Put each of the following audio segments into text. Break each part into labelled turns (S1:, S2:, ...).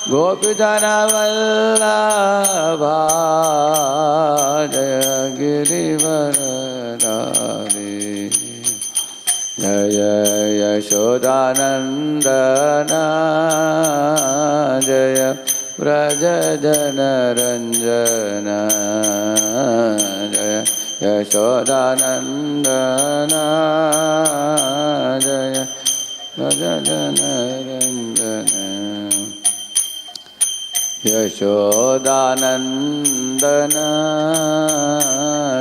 S1: Gopijana-vallabha Jaya Girivaradari Jaya Yashodanandana Jaya Vrajajanaranjana Jaya Yashodanandana Jaya Vrajajanaranjana Yashodanandana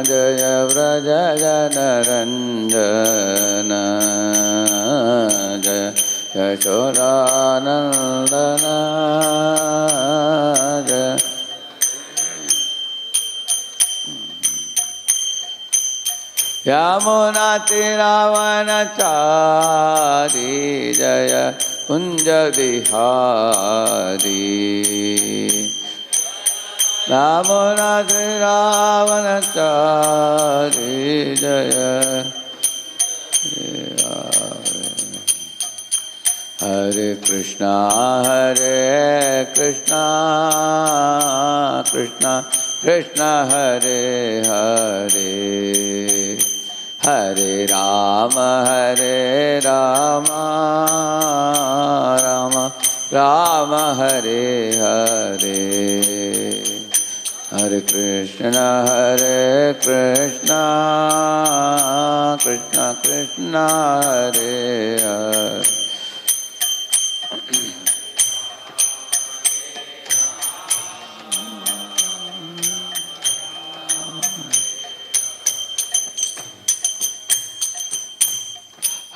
S1: Jaya Vrajajanaranjana Jaya Yashodanandana Jaya Yamunatiravanachari Jaya Kunja Vihari Yamunatiravanachari Jaya Hare Krishna Krishna Krishna Hare Hare Hare Rama Rama Rama Hare Hare Hare Krishna Krishna Krishna Hare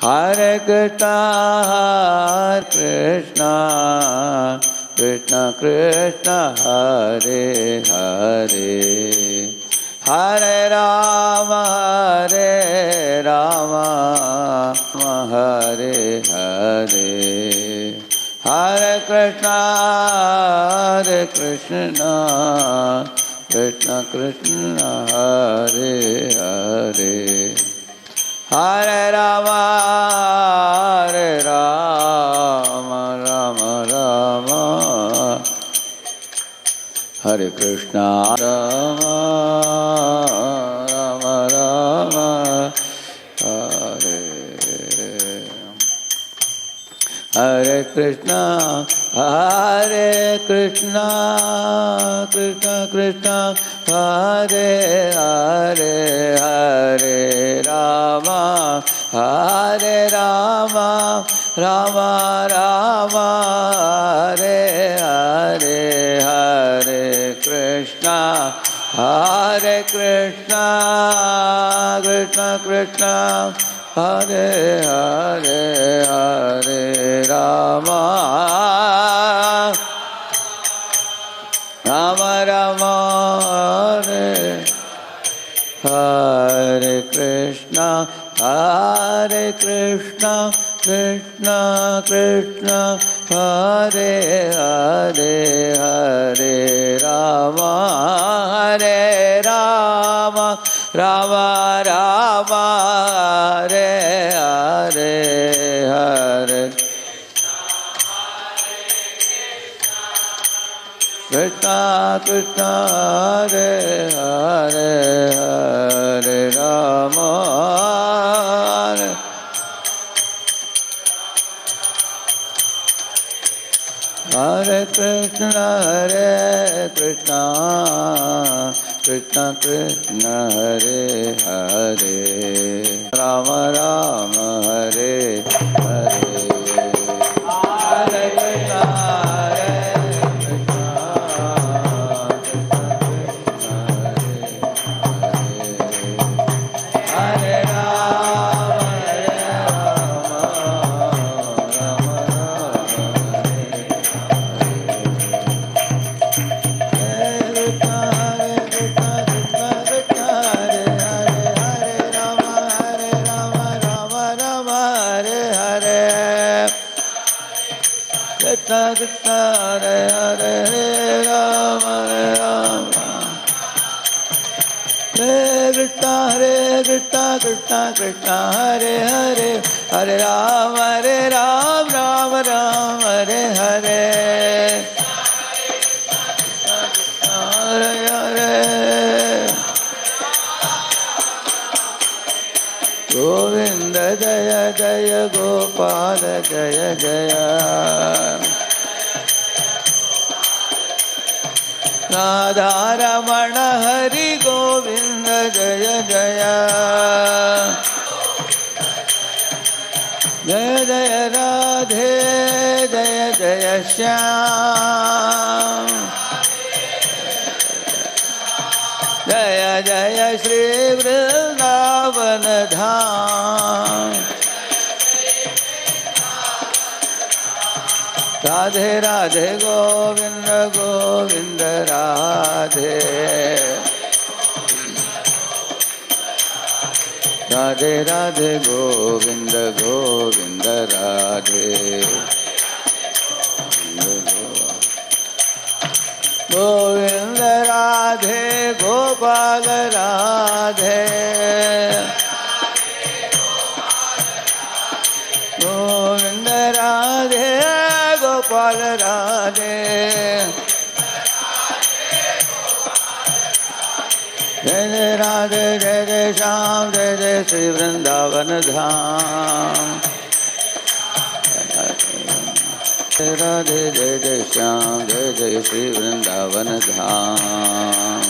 S1: Hare Hare Krishna Krishna Krishna Hare Hare Hare Rama Hare Hare Hare Krishna Krishna Krishna Hare Hare Hare Rama Rama Hare Krishna Rama Rama Hare Hare Krishna Krishna Krishna Hare Hare Hare Rama Rama Hare Hare Hare Krishna Krishna Krishna Hare Hare Hare Rama Rama Hare Hare Krishna Krishna Krishna Hare Hare Hare Rama Rama Hare Hare Hare Krishna Hare Hare Hare Rama Hare Krishna Krishna Hare Hare Rama Hare Hare Hare Krishna Krishna Hare Hare Rama Krishna Hare Hare Hare Rama Rama Hare Hare Radharaman Hari Govind जय जय जय जय राधे जय जय श्याम जय जय श्री वृंदावन धाम राधे राधे गोविंद गोविंद राधे राधे राधे गोविंद गोविंद राधे गोविंद राधे गोपाल राधे गोविंद राधे गोपाल राधे जय जय राधे जय जय श्याम जय जय श्री वृंदावन धाम जय राधे जय जय श्याम जय जय श्री वृंदावन धाम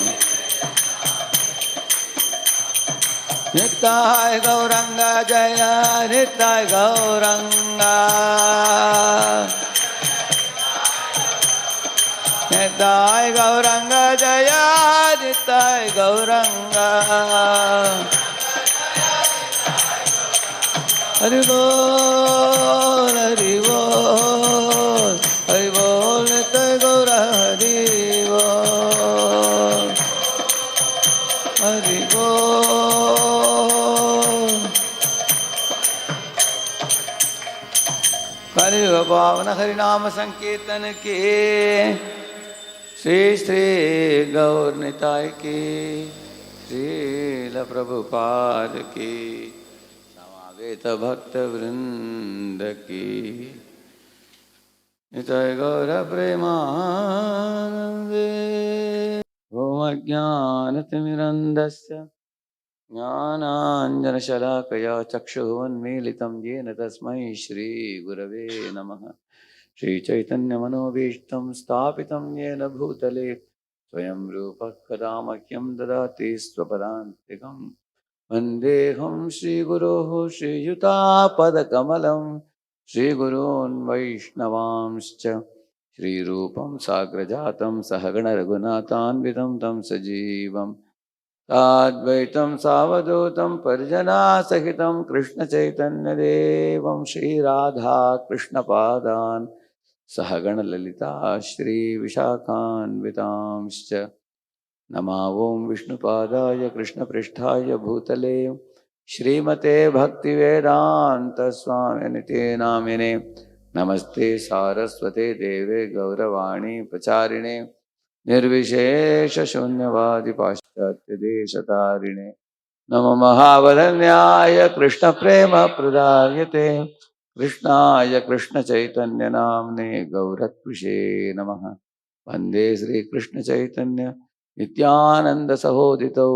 S1: नित्याय गौरंग जय नित्याय गौरंग नित्याय गौरंग जय नित्याय गौरंग हरि बोल हरि बोल हरि बोल नित्याय गौर हरि बोल हरि बोल कलियुग पावन हरि नाम संकीर्तन के श्री श्री गौर निताय की श्रील प्रभुपाद की समावेत भक्त वृंद की निताय गौर प्रेमानंदे ओम अज्ञानतिमिरन्धस्य ज्ञानाञ्जनशलाकया चक्षुरुन्मीलितं येन तस्मै श्रीगुरवे नमः श्रीचैतन्यमनोभीष्टं स्थापितं येन भूतले स्वयं रूपः कदा मह्यं ददाति स्वपदान्तिकं वन्देऽहं श्रीगुरोः श्रीयुतापदकमलं श्रीगुरून् वैष्णवांश्च श्रीरूपं साग्रजातं सहगणरघुनाथान्वितं तं सजीवं साद्वैतं सावधूतं परिजनासहितं कृष्णचैतन्यदेवं श्रीराधा कृष्णपादान् सहगणललिता श्रीविशाखान्वितांश्च नमः ॐ विष्णुपादाय कृष्णपृष्ठाय भूतले श्रीमते भक्तिवेदान्तस्वामिनिते नामिने नमस्ते सारस्वते देवे गौरवाणी प्रचारिणे निर्विशेषशून्यवादि पाश्चात्यदेशतारिणे नमो महावदन्याय कृष्णप्रेमप्रदायते कृष्णाय कृष्णचैतन्यनाम्ने गौरत्विषे नमः वन्दे श्रीकृष्णचैतन्य नित्यानन्दसहोदितौ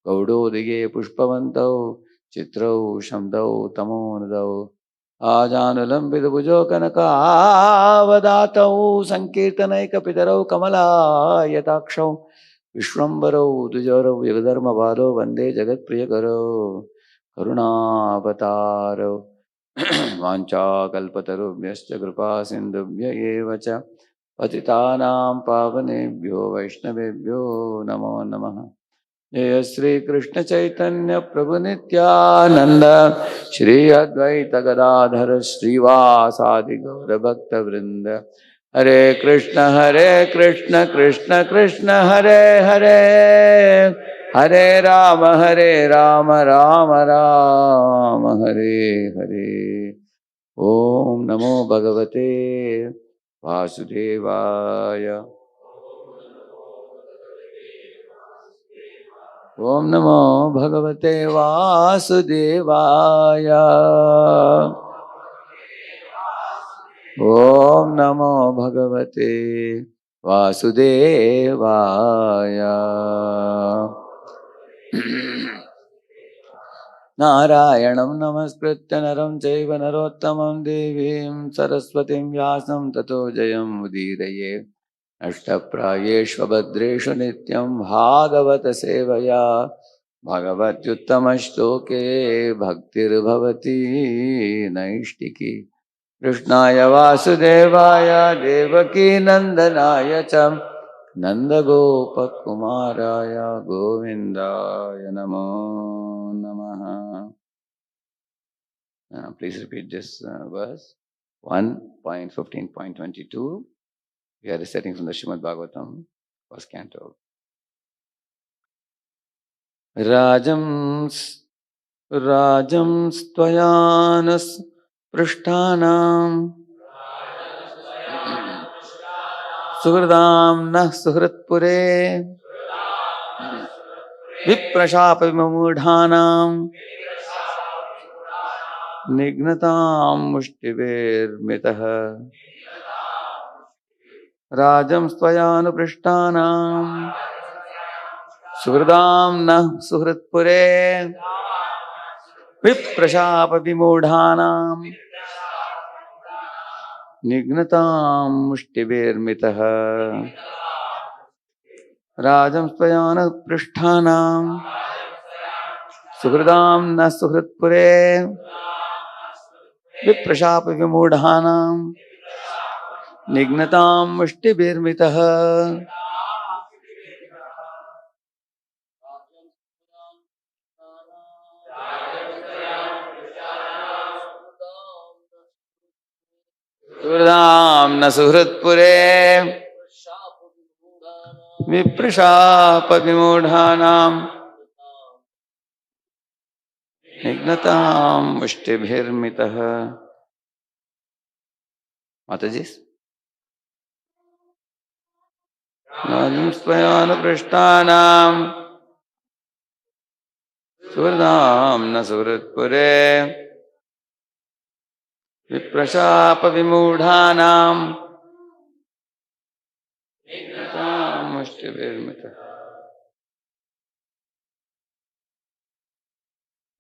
S1: गौडोदिगे पुष्पवन्तौ चित्रौ शब्दौ तमोनुदौ आजानुलम्बितभुजौ कनकावदातौ सङ्कीर्तनैकपितरौ कमलायताक्षौ विश्वम्बरौ द्विजवरौ युगधर्मपालौ वन्दे जगत्प्रियकरौ करुणावतारौ वाञ्छाकल्पतरुभ्यश्च कृपासिन्धुभ्य एव च पतितानां पावनेभ्यो वैष्णवेभ्यो नमो नमः जय श्री कृष्ण चैतन्य प्रभु नित्यानंद श्री अद्वैत गदाधर श्रीवासादि गौर भक्त वृंद हरे कृष्ण कृष्ण कृष्ण हरे हरे हरे राम राम राम हरे हरे ओम नमो भगवते वासुदेवाय ओम नमो भगवते वासुदेवाय ओम नमो भगवते वासुदेवाय नारायणं नमस्कृत्य नरं चैव नरोत्तमं देवीं सरस्वतीं व्यासं ततो जयं उदीरये अष्टप्रायेष्वभद्रेषु नित्यं भागवत सेवया भगवत्युत्तमश्लोके भक्तिर्भवति नैष्टिकी कृष्णाय वासुदेवाय देवकी नंदनाय च नन्दगोपकुमाराय गोविन्दाय नमो नमः. Please repeat this verse 1.15.22. We are reciting from the Srimad Bhagavatam, first canto. Rajam stvayanas prishtanam suhridam nah suhritpure viprashapa vimudhanam nignatam mushtiver mitah. Rajam stvayanu prishtanam suhridam nah suhritpure viprashapa vimudhanam nignatam mushtiver mitah. Rajam svayana prishtanam suhridam na suhritpure viprashapa vimudhanam nignatam mushtibirmitah. Suhridam na suhritpure viprashapa vimudhanam nignatam mushtibirmitah. Mataji. Rajam svayana prishtanam suhridam na suhritpure viprashapa vimudhanam mushtivirmitah.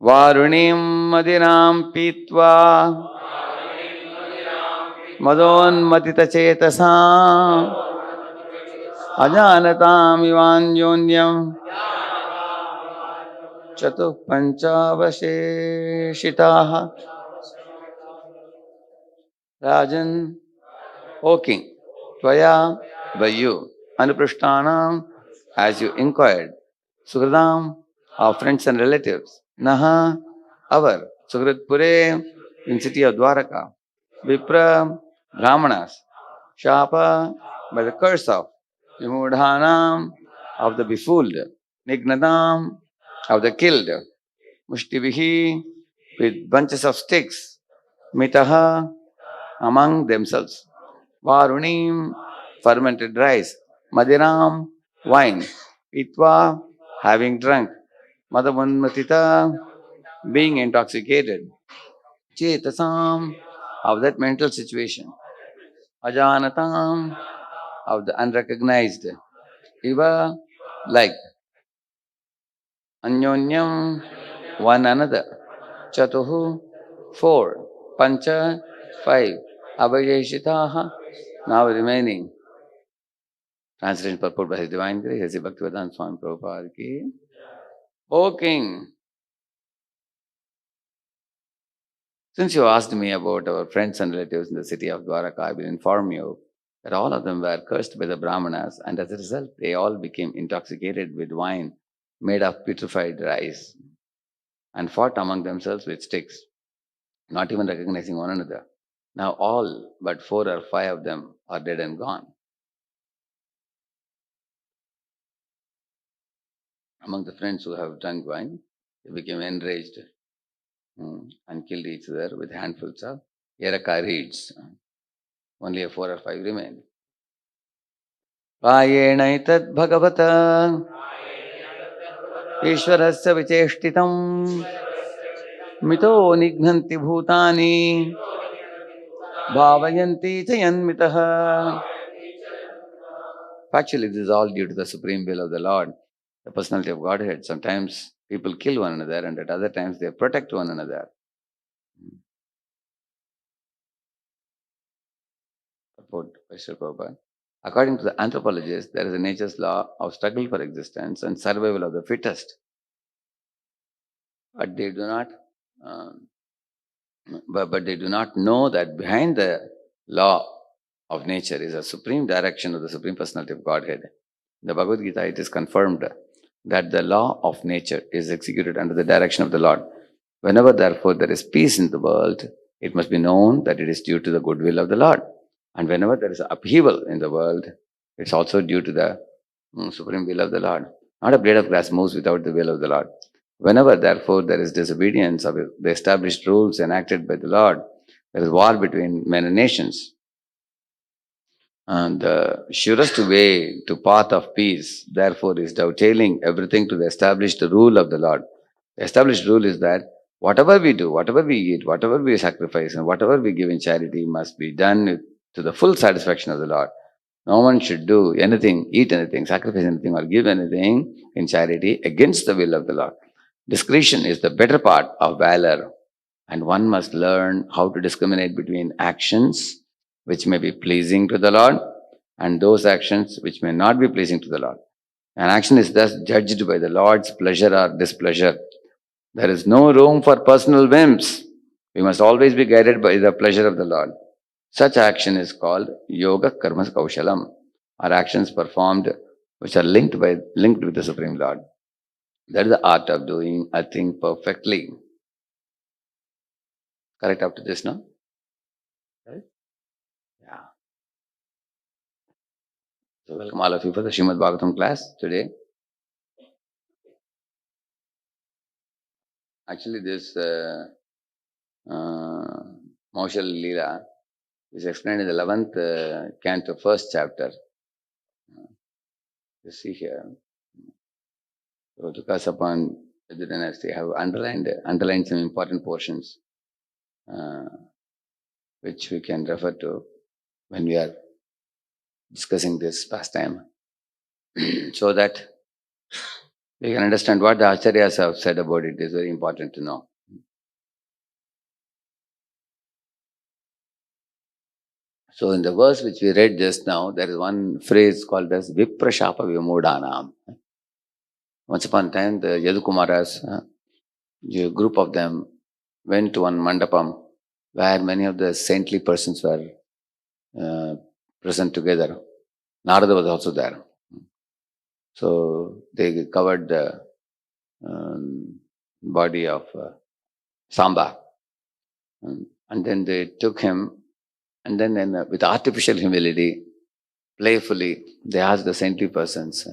S1: Varunim madinam pitva madonmatita chetasam ajanatam ivanyonyam chatuh panchavasheshitaha. Rajan, O king, tvaya, by you, anuprishtanam, as you inquired, suhridam, our friends and relatives, naha, our, suhridpure, in city of Dwaraka, vipra, brahmanas, shapa, by the curse of, vimudhanam, of the befooled, nignadam, of the killed, mushtivihi, with bunches of sticks, mitaha, among themselves. Varunim, fermented rice. Madiram, wine. Itva, having drunk. Madavanmatita, being intoxicated. Chetasam, of that mental situation. Ajanatam, of the unrecognized. Iva, like. Anyonyam, one another. Chatuhu, four. Pancha, five. Abhayeshitaha, now remaining. Translation purport by His Divine Grace, His Bhaktivedanta Swami Prabhupada ki. O King, since you asked me about our friends and relatives in the city of Dwaraka, I will inform you that all of them were cursed by the Brahmanas, and as a result, they all became intoxicated with wine made of putrefied rice and fought among themselves with sticks, not even recognizing one another. Now all but 4 or 5 of them are dead and gone. Among the friends who have drunk wine, they became enraged and killed each other with handfuls of Yeraka reeds. Only 4 or 5 remain. Payenaitat bhagavata Ishwarasya vicheshtitam mito nignanti bhutani bhavayanti chayanmitaha. Actually, this is all due to the supreme will of the Lord, the personality of Godhead. Sometimes people kill one another, and at other times they protect one another. Purport by Srila Prabhupada. According to the anthropologists, there is a nature's law of struggle for existence and survival of the fittest. But they do not, um, but they do not know that behind the law of nature is a supreme direction of the supreme personality of Godhead. In the Bhagavad Gita, it is confirmed that the law of nature is executed under the direction of the Lord. Whenever, therefore, there is peace in the world, it must be known that it is due to the goodwill of the Lord. And whenever there is upheaval in the world, it's also due to the supreme will of the Lord. Not a blade of grass moves without the will of the Lord. Whenever, therefore, there is disobedience of the established rules enacted by the Lord, there is war between men and nations. And the surest way to path of peace, therefore, is dovetailing everything to the established rule of the Lord. The established rule is that whatever we do, whatever we eat, whatever we sacrifice, and whatever we give in charity must be done to the full satisfaction of the Lord. No one should do anything, eat anything, sacrifice anything, or give anything in charity against the will of the Lord. Discretion is the better part of valor, and one must learn how to discriminate between actions which may be pleasing to the Lord and those actions which may not be pleasing to the Lord. An action is thus judged by the Lord's pleasure or displeasure. There is no room for personal whims. We must always be guided by the pleasure of the Lord. Such action is called Yoga Karma Kaushalam, or actions performed which are linked with the Supreme Lord. That is the art of doing a thing perfectly. Correct up to this, no? Right? Yeah. So welcome all of you for the Srimad Bhagavatam class today. Actually, this uh, Mausal lila is explained in the 11th canto, first chapter. You see here. So to cast upon the dynasty, I have underlined some important portions uh, which we can refer to when we are discussing this pastime, so that we can understand what the acharyas have said about it. Is very important to know. So in the verse which we read just now, there is one phrase called as Viprashapa Vimodhanam. Once upon a time, the Yadu Kumaras, a group of them, went to one mandapam where many of the saintly persons were uh, present together. Narada was also there. So they covered the body of Samba. And then they took him, and then with artificial humility, playfully, they asked the saintly persons,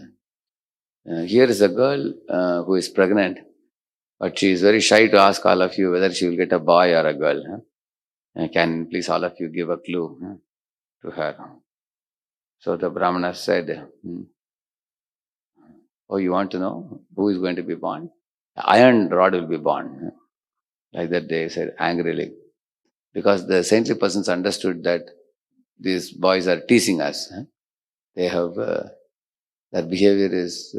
S1: here is a girl who is pregnant, but she is very shy to ask all of you whether she will get a boy or a girl. Can please all of you give a clue to her? So the Brahmana said, oh, you want to know who is going to be born? The iron rod will be born. Like that they said angrily. Because the saintly persons understood that these boys are teasing us. They have, their behavior is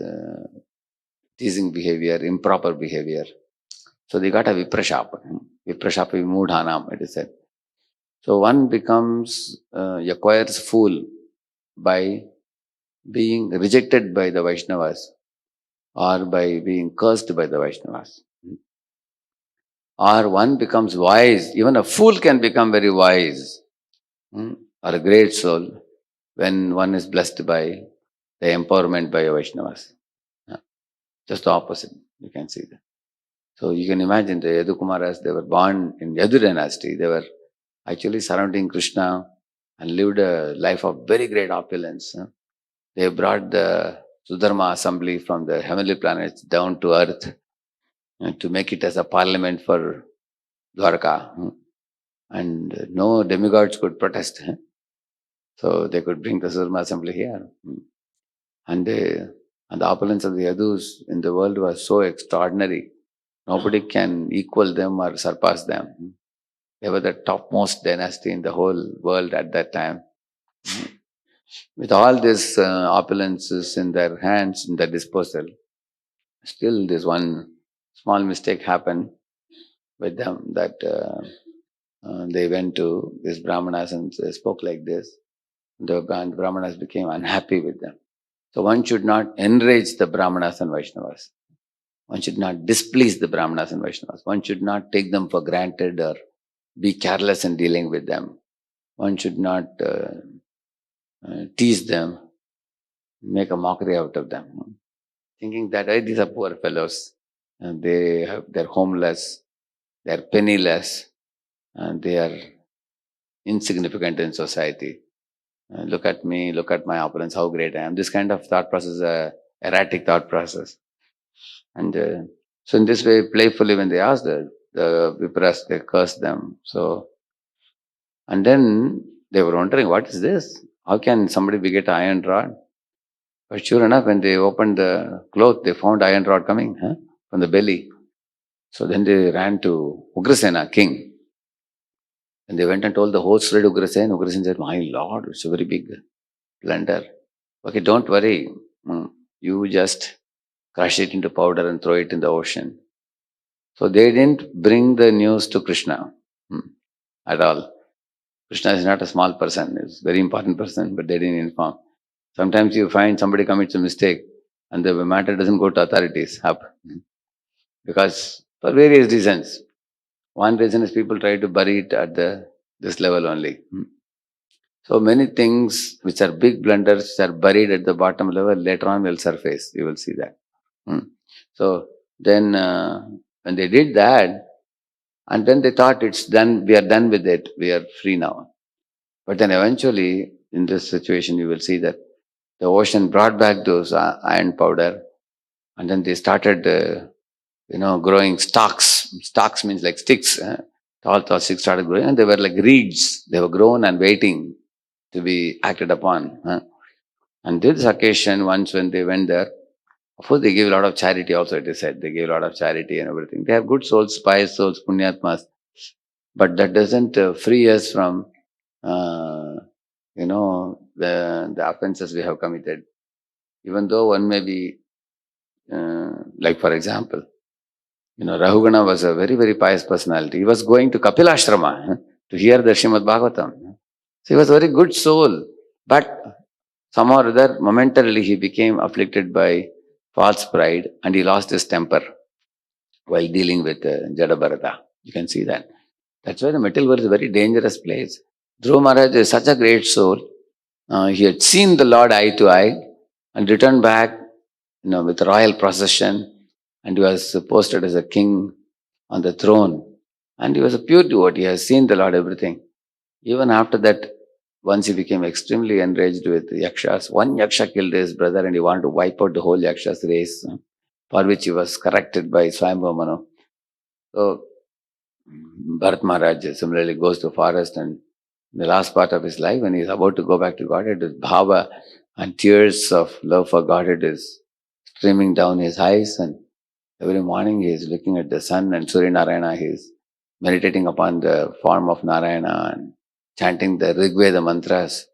S1: teasing behavior, improper behavior. So they got a viprashapa. Viprashapa vimudhanam, it is said. So one acquires fool by being rejected by the Vaishnavas or by being cursed by the Vaishnavas. Or one becomes wise. Even a fool can become very wise, or a great soul when one is blessed by the empowerment by Vaishnavas. Just the opposite, you can see that. So you can imagine the Yadu Kumaras, they were born in Yadu dynasty. They were actually surrounding Krishna and lived a life of very great opulence. They brought the Sudharma assembly from the heavenly planets down to earth to make it as a parliament for Dwarka. And no demigods could protest. So they could bring the Sudharma assembly here. And the opulence of the Yadus in the world was so extraordinary. Nobody can equal them or surpass them. They were the topmost dynasty in the whole world at that time. With all these opulences in their hands, in their disposal, still this one small mistake happened with them, that they went to these Brahmanas and they spoke like this. The Brahmanas became unhappy with them. So one should not enrage the Brahmanas and Vaishnavas. One should not displease the Brahmanas and Vaishnavas. One should not take them for granted or be careless in dealing with them. One should not tease them, make a mockery out of them, thinking that hey, these are poor fellows, and they're homeless, they're penniless, and they are insignificant in society. Look at me, look at my opulence, how great I am. This kind of thought process is a erratic thought process. And so in this way, playfully, when they asked the Vipras, they cursed them. So, and then they were wondering, what is this? How can somebody beget an iron rod? But sure enough, when they opened the cloth, they found iron rod coming from the belly. So then they ran to Ugrasena, king. And they went and told the whole story to Ugrasen. Ugrasen said, my lord, it's a very big blunder. Okay, don't worry. You just crush it into powder and throw it in the ocean. So they didn't bring the news to Krishna at all. Krishna is not a small person, he's a very important person, but they didn't inform. Sometimes you find somebody commits a mistake and the matter doesn't go to authorities up because for various reasons. One reason is people try to bury it at this level only. So many things which are big blunders which are buried at the bottom level later on will surface. You will see that. So then when they did that, and then they thought it's done, we are done with it, we are free now. But then eventually in this situation you will see that the ocean brought back those iron powder, and then they started growing stalks. Stalks means like sticks. Tall sticks started growing, and they were like reeds. They were grown and waiting to be acted upon. And this occasion, once when they went there, of course they gave a lot of charity also, it is said. They gave a lot of charity and everything. They have good souls, pious souls, punyatmas. But that doesn't free us from, the offenses we have committed. Even though one may be, like for example, Rahugana was a very, very pious personality. He was going to Kapilashrama to hear the Srimad Bhagavatam. So he was a very good soul. But somehow or other, momentarily he became afflicted by false pride and he lost his temper while dealing with Jada. You can see that. That's why the material world is a very dangerous place. Dhruva Maharaj is such a great soul. He had seen the Lord eye to eye and returned back with royal procession, and he was posted as a king on the throne. And he was a pure devotee. He has seen the Lord everything. Even after that, once he became extremely enraged with yakshas. One yaksha killed his brother and he wanted to wipe out the whole yakshas race, for which he was corrected by Swayambhu Manu. So Bharat Maharaj similarly goes to forest, and in the last part of his life, when he is about to go back to Godhead, his bhava and tears of love for Godhead is streaming down his eyes, and every morning he is looking at the sun and Surya Narayana, he is meditating upon the form of Narayana and chanting the Rigveda mantras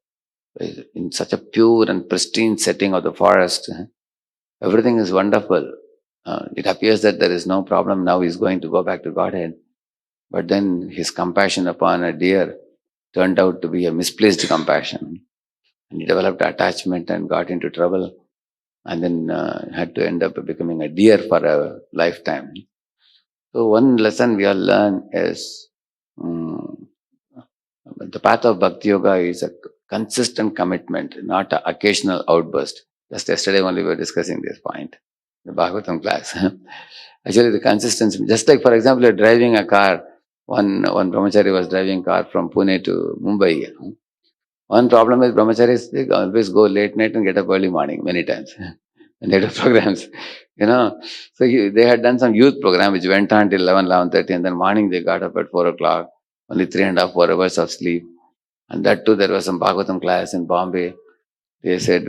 S1: in such a pure and pristine setting of the forest. Everything is wonderful. It appears that there is no problem. Now he is going to go back to Godhead. But then his compassion upon a deer turned out to be a misplaced compassion. And he developed attachment and got into trouble, and then had to end up becoming a deer for a lifetime. So one lesson we all learn is the path of Bhakti Yoga is a consistent commitment, not an occasional outburst. Just yesterday only we were discussing this point, the Bhagavatam class. Actually the consistency, just like for example you're driving a car, one brahmachari was driving a car from Pune to Mumbai. One problem is brahmacharis, they always go late night and get up early morning many times. And they do programs, So they had done some youth program which went on till 11:30, and then morning they got up at 4 o'clock, only 3.5, 4 hours of sleep. And that too, there was some Bhagavatam class in Bombay. They said,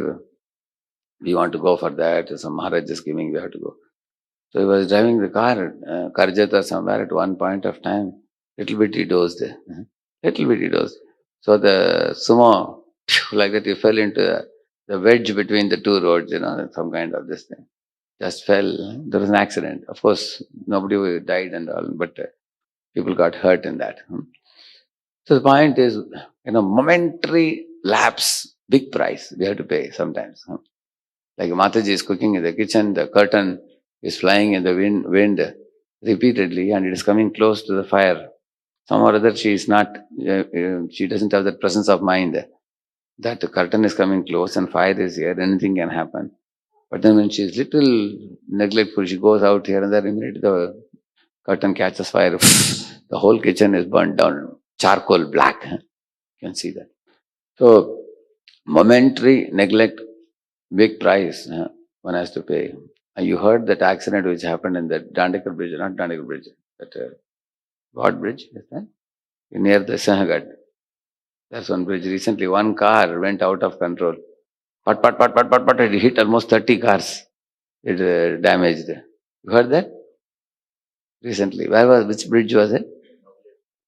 S1: we want to go for that. Some Maharaj is giving, we have to go. So he was driving the car, Karjat or somewhere at one point of time, little bit he dozed. Little bit he dozed. So the sumo, like that, he fell into the wedge between the two roads, some kind of this thing. Just fell. There was an accident. Of course, nobody died and all, but people got hurt in that. So the point is, momentary lapse, big price we have to pay sometimes. Like Mataji is cooking in the kitchen, the curtain is flying in the wind repeatedly, and it is coming close to the fire. Some or other she is not, she doesn't have that presence of mind that the curtain is coming close and fire is here, anything can happen. But then when she is little neglectful, she goes out here and there, immediately the curtain catches fire. The whole kitchen is burnt down, charcoal black. You can see that. So, momentary neglect, big price one has to pay. You heard that accident which happened in the Dandekar Bridge, not Dandekar Bridge, that what bridge is that? Near the Sahagat. There's one bridge recently. One car went out of control. Pat. It hit almost 30 cars. It damaged. You heard that? Recently. Which bridge was it?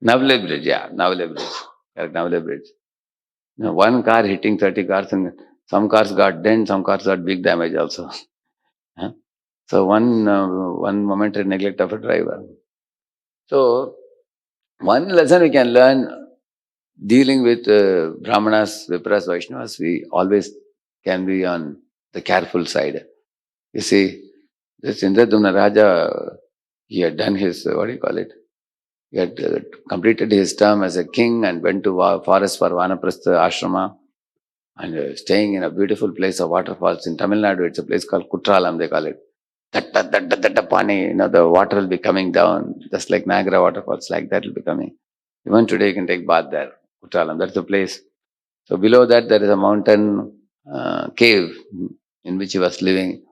S1: Navle Bridge, yeah. Navle Bridge. Correct, Navle Bridge. One car hitting 30 cars, and some cars got dent, some cars got big damage also. Huh? So one momentary neglect of a driver. So one lesson we can learn dealing with Brahmanas, Vipras, Vaishnavas, we always can be on the careful side. You see, this Indradumna Raja, he had done his, what do you call it? He had completed his term as a king and went to forest for Vanaprastha ashrama and staying in a beautiful place of waterfalls. In Tamil Nadu, it's a place called Kutralam, they call it. Pani, the water will be coming down, just like Niagara waterfalls, like that will be coming. Even today, you can take bath there, Kutralam, that's the place. So below that, there is a mountain cave in which he was living,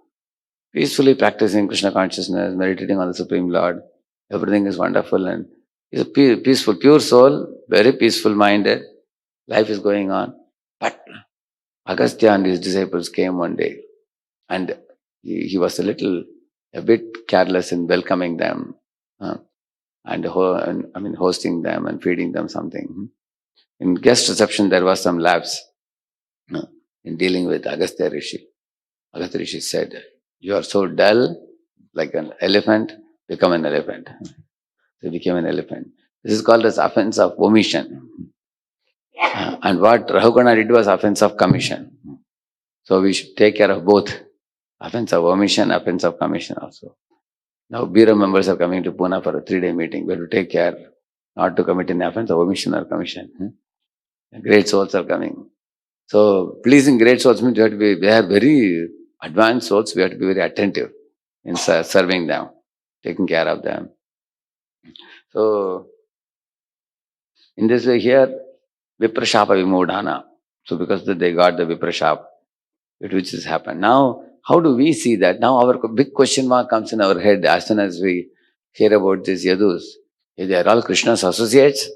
S1: peacefully practicing Krishna consciousness, meditating on the Supreme Lord. Everything is wonderful, and he's a peaceful, pure soul, very peaceful minded. Life is going on. But Agastya and his disciples came one day, and he was a bit careless in welcoming them, and hosting them and feeding them something. In guest reception, there was some lapse in dealing with Agastya Rishi. Agastya Rishi said, "You are so dull, like an elephant, become an elephant." So he became an elephant. This is called as offense of omission. And what Rahugana did was offense of commission. So we should take care of both. Offense of omission, offense of commission also. Now Bureau members are coming to Pune for a 3-day meeting. We have to take care not to commit any offense of omission or commission. Great souls are coming. So pleasing great souls means they are very advanced souls. We have to be very attentive in serving them, taking care of them. So in this way here, Viprashapa Vimodhana. So because they got the Viprashap, which has happened. Now, how do we see that? Now our big question mark comes in our head as soon as we hear about these Yadus. If they are all Krishna's associates,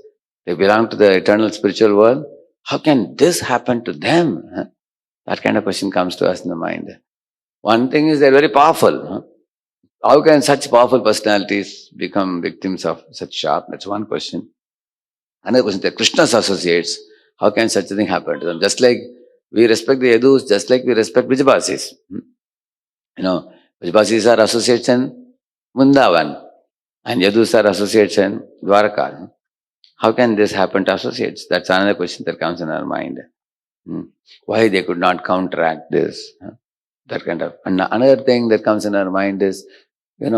S1: they belong to the eternal spiritual world, how can this happen to them? That kind of question comes to us in the mind. One thing is they're very powerful. How can such powerful personalities become victims of such sharp? That's one question. Another question, they're Krishna's associates. How can such a thing happen to them? Just like we respect the Yadus, just like we respect Vijbasis. Vijbasis are associates in Vrindavan and Yadus are associates in Dwaraka. How can this happen to associates? That's another question that comes in our mind. Why they could not counteract this? That kind of. And another thing that comes in our mind is, we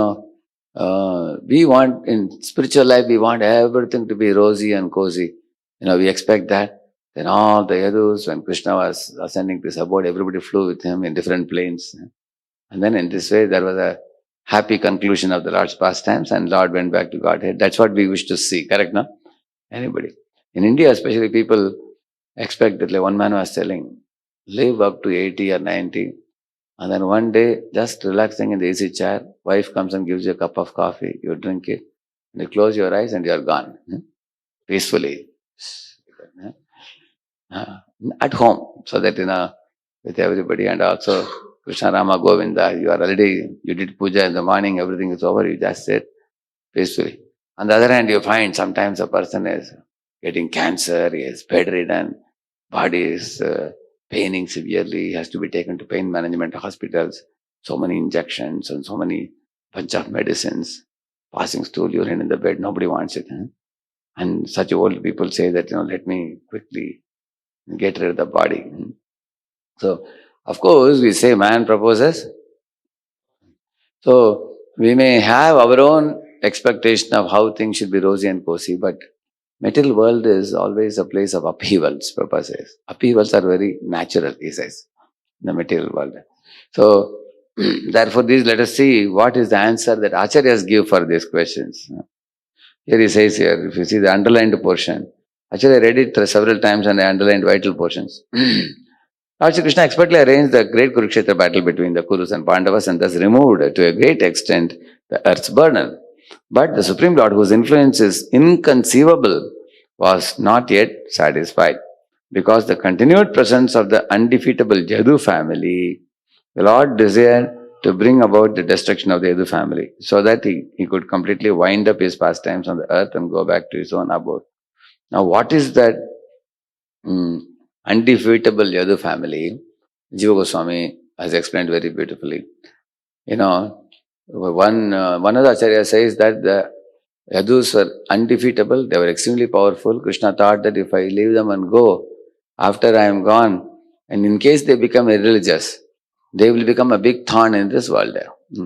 S1: want, in spiritual life, we want everything to be rosy and cozy. We expect that. Then all the Yadus, when Krishna was ascending to his abode, everybody flew with him in different planes. And then in this way, there was a happy conclusion of the Lord's pastimes and Lord went back to Godhead. That's what we wish to see, correct, no? Anybody. In India especially, people expect that, like one man was telling, live up to 80 or 90, and then one day, just relaxing in the easy chair, wife comes and gives you a cup of coffee, you drink it, and you close your eyes and you're gone, peacefully. At home, so that, with everybody, and also Krishna Rama Govinda, you did puja in the morning, everything is over, you just sit peacefully. On the other hand, you find sometimes a person is getting cancer, he is bedridden, body is paining severely, he has to be taken to pain management hospitals, so many injections and so many bunch of medicines, passing stool, urine in the bed, nobody wants it. And such old people say that, let me quickly get rid of the body. So, of course, we say man proposes. So, we may have our own expectation of how things should be rosy and cozy, but material world is always a place of upheavals, Prabhupada says. Upheavals are very natural, he says, in the material world. So, therefore, let us see what is the answer that Acharyas give for these questions. Here he says here, if you see the underlined portion, actually I read it several times and I underlined vital portions. Lord Shri Krishna expertly arranged the great Kurukshetra battle between the Kurus and Pandavas and thus removed to a great extent the earth's burden. But the Supreme Lord, whose influence is inconceivable, was not yet satisfied because the continued presence of the undefeatable Yadu family, the Lord desired to bring about the destruction of the Yadu family so that he could completely wind up his pastimes on the earth and go back to his own abode. Now, what is that undefeatable Yadu family? Jiva Goswami has explained very beautifully. You know, one of the Acharyas says that the Yadus were undefeatable, they were extremely powerful. Krishna thought that if I leave them and go, after I am gone, and in case they become irreligious, they will become a big thorn in this world.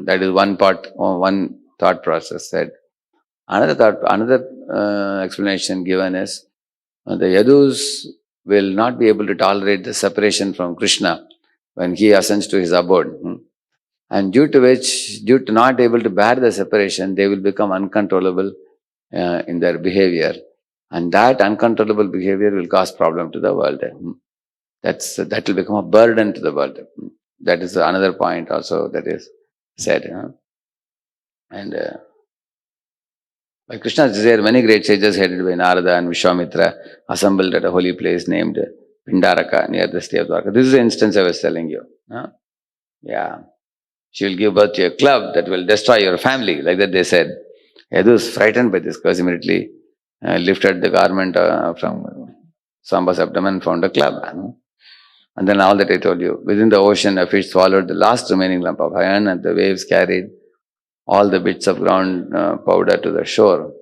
S1: That is one part, one thought process said. Another explanation given is the Yadus will not be able to tolerate the separation from Krishna when he ascends to his abode. And due to not able to bear the separation, they will become uncontrollable in their behavior. And that uncontrollable behavior will cause problem to the world. That will become a burden to the world. That is another point also that is said. And by Krishna's desire, many great sages headed by Narada and Vishwamitra assembled at a holy place named Pindaraka near the city of Dwarka. This is the instance I was telling you. Yeah. She will give birth to a club that will destroy your family. Like that they said. Yadu was frightened by this because immediately lifted the garment from Samba's abdomen and found a club. And then all that I told you. Within the ocean, a fish swallowed the last remaining lump of iron and the waves carried all the bits of ground powder to the shore.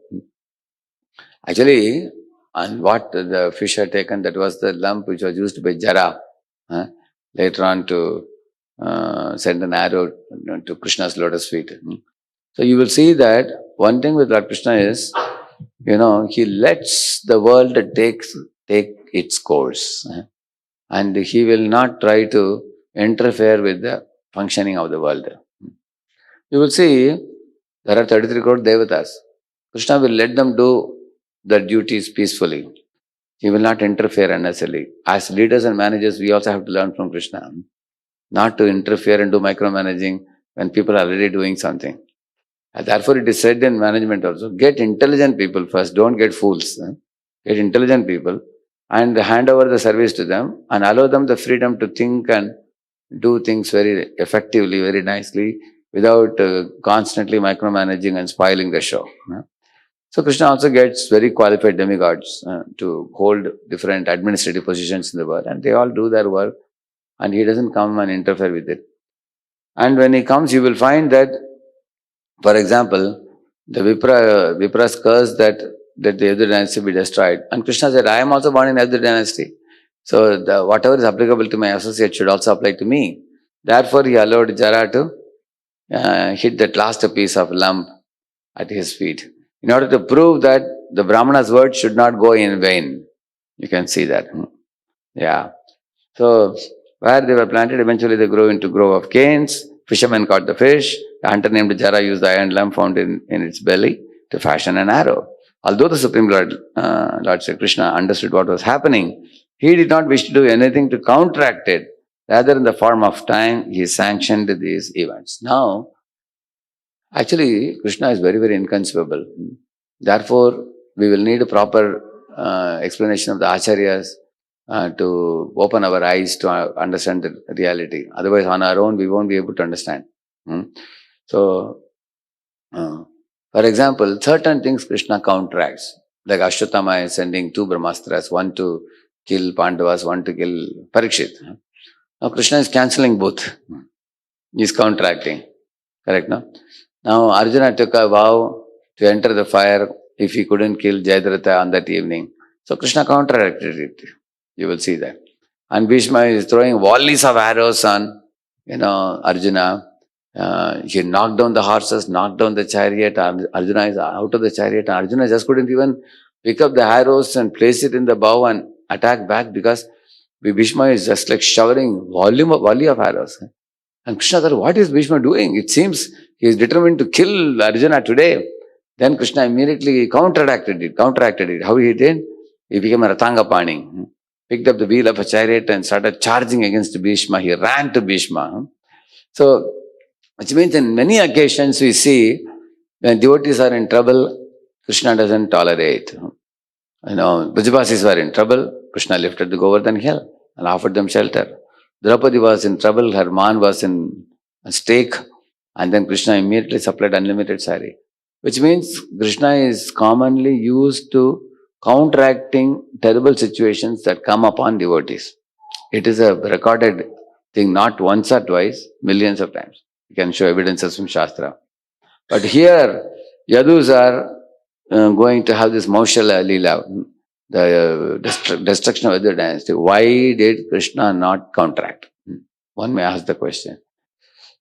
S1: Actually, and what the fish had taken, that was the lump which was used by Jara later on to send an arrow to Krishna's lotus feet. So you will see that one thing with Lord Krishna is, he lets the world take its course. And he will not try to interfere with the functioning of the world. You will see there are 33 crore devatas. Krishna will let them do their duties peacefully. He will not interfere unnecessarily. As leaders and managers, we also have to learn from Krishna not to interfere and do micromanaging when people are already doing something. And therefore, it is said in management also, get intelligent people first, don't get fools. Get intelligent people and hand over the service to them and allow them the freedom to think and do things very effectively, very nicely, without constantly micromanaging and spoiling the show. So Krishna also gets very qualified demigods to hold different administrative positions in the world, and they all do their work, and he doesn't come and interfere with it. And when he comes, you will find that, for example, the Vipra's curse that the Yadu dynasty be destroyed. And Krishna said, I am also born in Yadu dynasty. So whatever is applicable to my associate should also apply to me. Therefore, he allowed Jara to hit that last piece of lump at his feet, in order to prove that the Brahmana's word should not go in vain. You can see that. Yeah. So, where they were planted, eventually they grew into grove of canes. Fishermen caught the fish. The hunter named Jara used the iron lump found in its belly to fashion an arrow. Although the Supreme Lord, Lord Sri Krishna, understood what was happening, he did not wish to do anything to counteract it. Rather, in the form of time, he sanctioned these events. Now, actually, Krishna is very, very inconceivable. Therefore, we will need a proper explanation of the acharyas to open our eyes to understand the reality. Otherwise, on our own, we won't be able to understand. So, for example, certain things Krishna counteracts. Like Ashwatthama is sending two Brahmastras, one to kill Pandavas, one to kill Parikshit. Now, Krishna is cancelling both. He is counteracting. Correct, no? Now, Arjuna took a vow to enter the fire if he couldn't kill Jayadratha on that evening. So, Krishna counteracted it. You will see that. And Bhishma is throwing volleys of arrows on, Arjuna. He knocked down the horses, knocked down the chariot. Arjuna is out of the chariot. And Arjuna just couldn't even pick up the arrows and place it in the bow and attack back, because Bhishma is just like showering volley of arrows. And Krishna thought, what is Bhishma doing? It seems he is determined to kill Arjuna today. Then Krishna immediately counteracted it. How he did? He became a Ratangapani. Picked up the wheel of a chariot and started charging against Bhishma. He ran to Bhishma. So, which means in many occasions we see when devotees are in trouble, Krishna doesn't tolerate. Brajabasis were in trouble, Krishna lifted the Govardhan hill and offered them shelter. Draupadi was in trouble, her man was in a stake, and then Krishna immediately supplied unlimited sari. Which means Krishna is commonly used to counteracting terrible situations that come upon devotees. It is a recorded thing, not once or twice, millions of times. You can show evidences from Shastra. But here, Yadus are going to have this Mausal lila, the destruction of the dynasty. Why did Krishna not counteract? One may ask the question.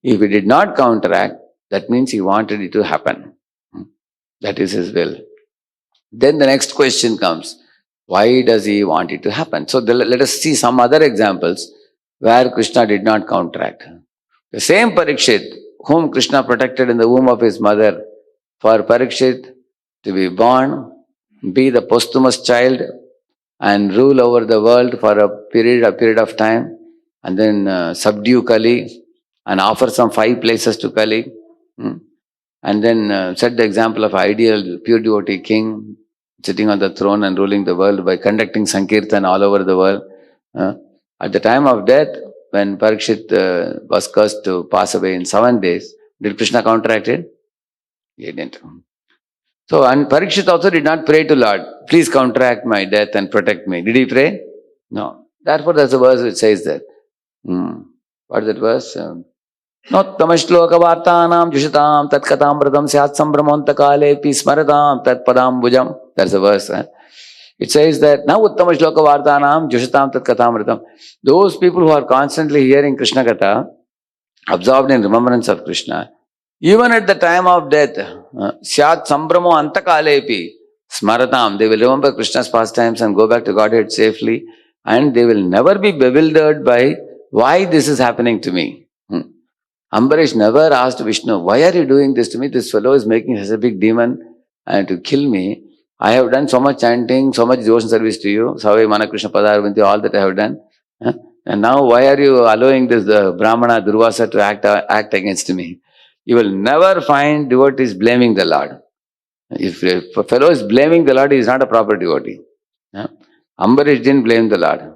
S1: If he did not counteract, that means he wanted it to happen. That is his will. Then the next question comes, why does he want it to happen? So let us see some other examples where Krishna did not counteract. The same Parikshit, whom Krishna protected in the womb of his mother, for Parikshit to be born, be the posthumous child, and rule over the world for a period of time, and then subdue Kali, and offer some 5 places to Kali, and then set the example of ideal pure devotee king, sitting on the throne and ruling the world by conducting Sankirtan all over the world. At the time of death, when Parikshit was cursed to pass away in 7 days, did Krishna counteract it? He didn't. So, and Parikshit also did not pray to Lord, please counteract my death and protect me. Did he pray? No. Therefore, there's a verse which says that. What is that verse? Nottamaślokavartanam jushatam tat katamratam syat sambramantakaalepi smaratam tat padambujam. That's a verse. It says that now uttamaślokavartanam jushatam tat katamratam. Those people who are constantly hearing Krishna Katha, absorbed in remembrance of Krishna, even at the time of death, syat sambramo antakalepi smaratam, they will remember Krishna's pastimes and go back to Godhead safely, and they will never be bewildered by why this is happening to me. Ambarish never asked Vishnu, why are you doing this to me? This fellow is making such a big demon and to kill me. I have done so much chanting, so much devotion service to you. Savai Mana Krishna Padarvanti, all that I have done. And now why are you allowing this Brahmana Durvasa to act against me? You will never find devotees blaming the Lord. If a fellow is blaming the Lord, he is not a proper devotee. Ambarish didn't blame the Lord.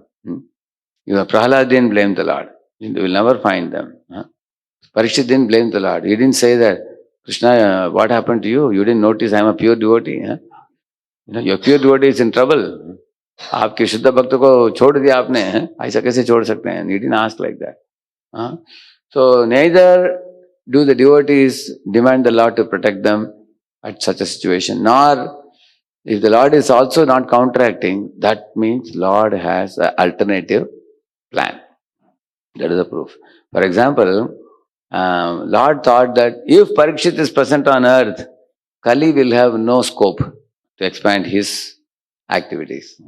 S1: Prahlad didn't blame the Lord. You will never find them. Parikshit didn't blame the Lord. He didn't say that, Krishna, what happened to you? You didn't notice I am a pure devotee. Your pure devotee is in trouble. आपके शुद्ध भक्त को छोड़ दिया आपने, ऐसा कैसे छोड़ सकते हैं? He didn't ask like that. So neither do the devotees demand the Lord to protect them at such a situation, nor if the Lord is also not counteracting, that means Lord has an alternative plan. That is the proof. For example, Lord thought that if Parikshit is present on earth, Kali will have no scope to expand his activities.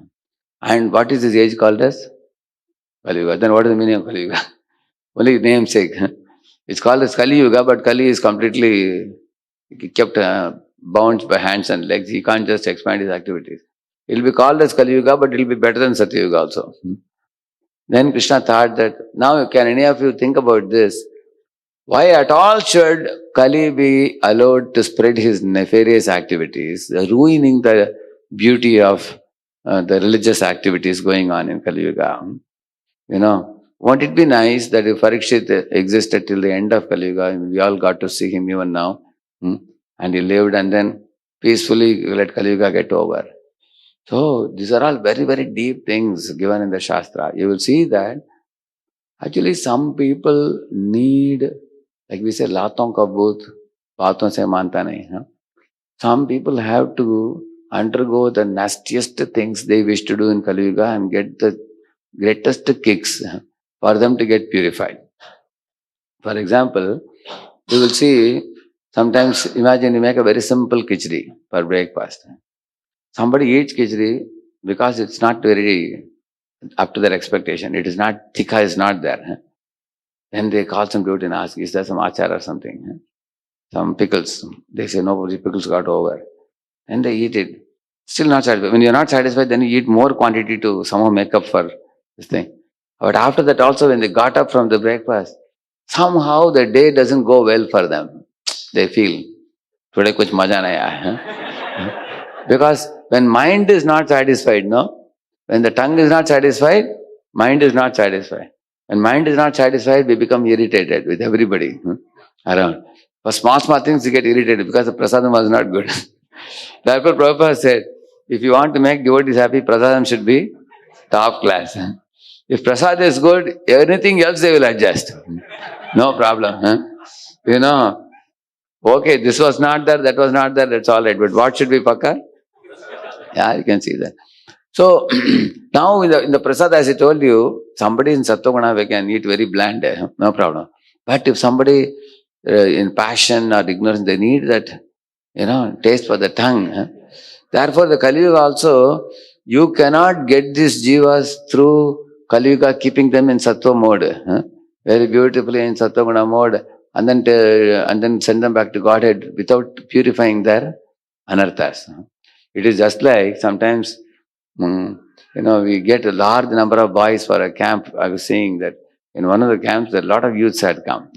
S1: And what is his age called as? Kali Yuga. Then what is the meaning of Kali Yuga? Only namesake. It's called as Kali Yuga, but Kali is completely kept bound by hands and legs. He can't just expand his activities. It will be called as Kali Yuga, but it will be better than Satya Yuga also. Then Krishna thought that, now can any of you think about this? Why at all should Kali be allowed to spread his nefarious activities, ruining the beauty of the religious activities going on in Kali Yuga? Won't it be nice that if Parikshit existed till the end of Kali Yuga, we all got to see him even now, and he lived and then peacefully let Kali Yuga get over. So these are all very, very deep things given in the Shastra. You will see that actually some people need, like we say, laton ka bhut, baaton se manta nahi. Some people have to undergo the nastiest things they wish to do in Kali Yuga and get the greatest kicks for them to get purified. For example, you will see sometimes, imagine you make a very simple khichdi for breakfast. Somebody eats khichdi because it's not very up to their expectation. It is not, tikka is not there. Then they call some dude and ask, is there some achar or something? Some pickles. They say, no, the pickles got over. And they eat it. Still not satisfied. When you're not satisfied, then you eat more quantity to somehow make up for this thing. But after that also, when they got up from the breakfast, somehow the day doesn't go well for them. They feel, today kuch maja nahi aaya. Because when mind is not satisfied, no? When the tongue is not satisfied, mind is not satisfied. When mind is not satisfied, we become irritated with everybody around. For small, small things, you get irritated because the prasadam was not good. Therefore, Prabhupada said, if you want to make devotees happy, prasadam should be top class. If prasad is good, anything else they will adjust. No problem. You know, okay, this was not there, that was not there, that's all right. But what should be pakka? Yeah, you can see that. So now in the prasad, as I told you, somebody in Sattva we can eat very bland, no problem. But if somebody in passion or ignorance, they need that, taste for the tongue. Therefore, the Kali Yuga also, you cannot get these jivas through Kali Yuga, keeping them in Sattva mode, very beautifully in Sattva Guna mode, and then send them back to Godhead without purifying their anarthas. It is just like sometimes, we get a large number of boys for a camp. I was saying that in one of the camps, a lot of youths had come,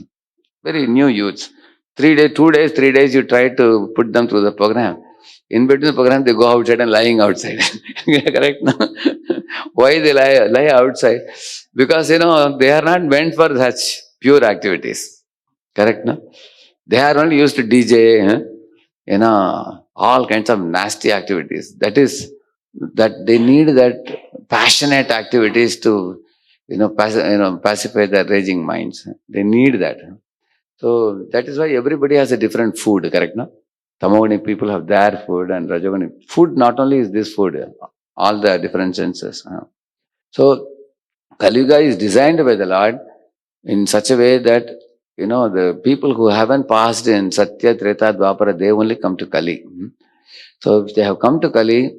S1: very new youths. 3 days, 2 days, 3 days, you try to put them through the program. In between the program, they go outside and lying outside. Correct? No? Why they lie outside? Because, they are not meant for such pure activities. Correct? No? They are only used to DJ, all kinds of nasty activities. That they need that passionate activities to, pacify their raging minds. They need that. So that is why everybody has a different food, correct? No? Tamogani people have their food and Rajogani. Food not only is this food, all the different senses. So Kali Yuga is designed by the Lord in such a way that, the people who haven't passed in Satya, Treta, Dwapara, they only come to Kali. So if they have come to Kali,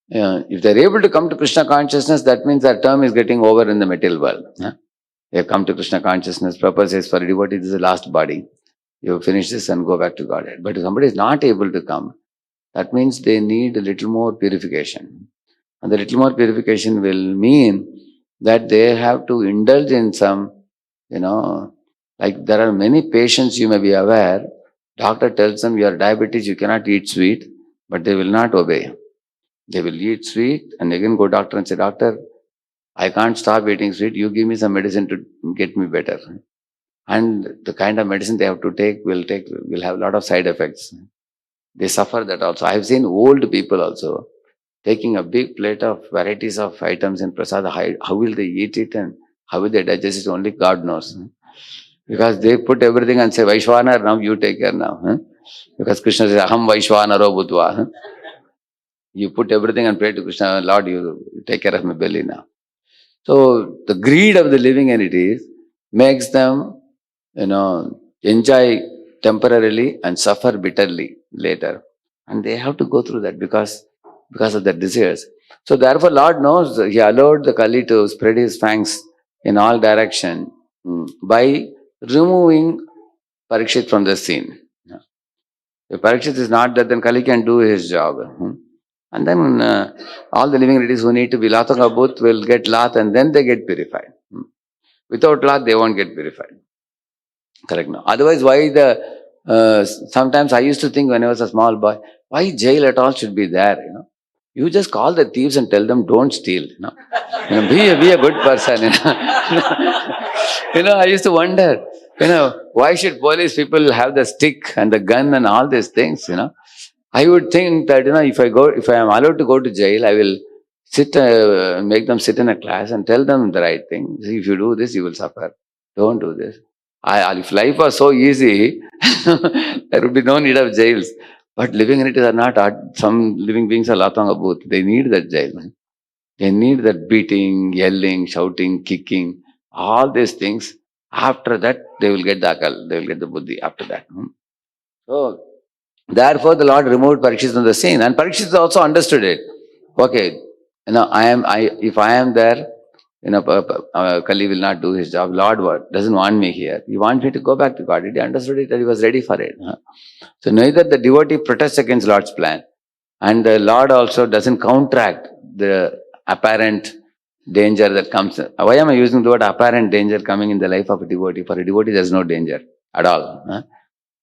S1: if they're able to come to Krishna consciousness, that means that term is getting over in the material world. They have come to Krishna consciousness. Prabhupada says, for a devotee, this is the last body. You finish this and go back to Godhead. But if somebody is not able to come, that means they need a little more purification. And the little more purification will mean that they have to indulge in some, like there are many patients, you may be aware, doctor tells them you are diabetes, you cannot eat sweet, but they will not obey. They will eat sweet and again go doctor and say, doctor, I can't stop eating sweet, you give me some medicine to get me better. And the kind of medicine they have to take will have a lot of side effects. They suffer that also. I have seen old people also taking a big plate of varieties of items in prasad. How will they eat it and how will they digest it? Only God knows. Because they put everything and say, Vaishwanar, now you take care now. Because Krishna says, Aham Vaishwanaro Bhutva. You put everything and pray to Krishna, Lord, you take care of my belly now. So the greed of the living entities makes them, enjoy temporarily and suffer bitterly later. And they have to go through that because of their desires. So therefore Lord knows, He allowed the Kali to spread his fangs in all direction by removing Parikshit from the scene. If Parikshit is not there, then Kali can do his job. And then all the living entities who need to be Latangabhut will get Lat and then they get purified. Without Lat, they won't get purified. Correct now. Otherwise, why sometimes I used to think when I was a small boy, why jail at all should be there, You just call the thieves and tell them don't steal, be a good person, I used to wonder, why should police people have the stick and the gun and all these things, I would think that, if I am allowed to go to jail, I will make them sit in a class and tell them the right thing. See, if you do this, you will suffer. Don't do this. If life was so easy, there would be no need of jails. But living entities are not, some living beings are latang abut. They need that jail. They need that beating, yelling, shouting, kicking, all these things. After that, they will get the akal, they will get the buddhi after that. So, therefore, the Lord removed Parikshit from the scene, and Parikshit also understood it. Okay, if I am there, Kali will not do his job. Lord doesn't want me here. He wants me to go back to God. He understood it, that he was ready for it. So neither the devotee protests against Lord's plan, and the Lord also doesn't counteract the apparent danger that comes. Why am I using the word apparent danger coming in the life of a devotee? For a devotee, there is no danger at all.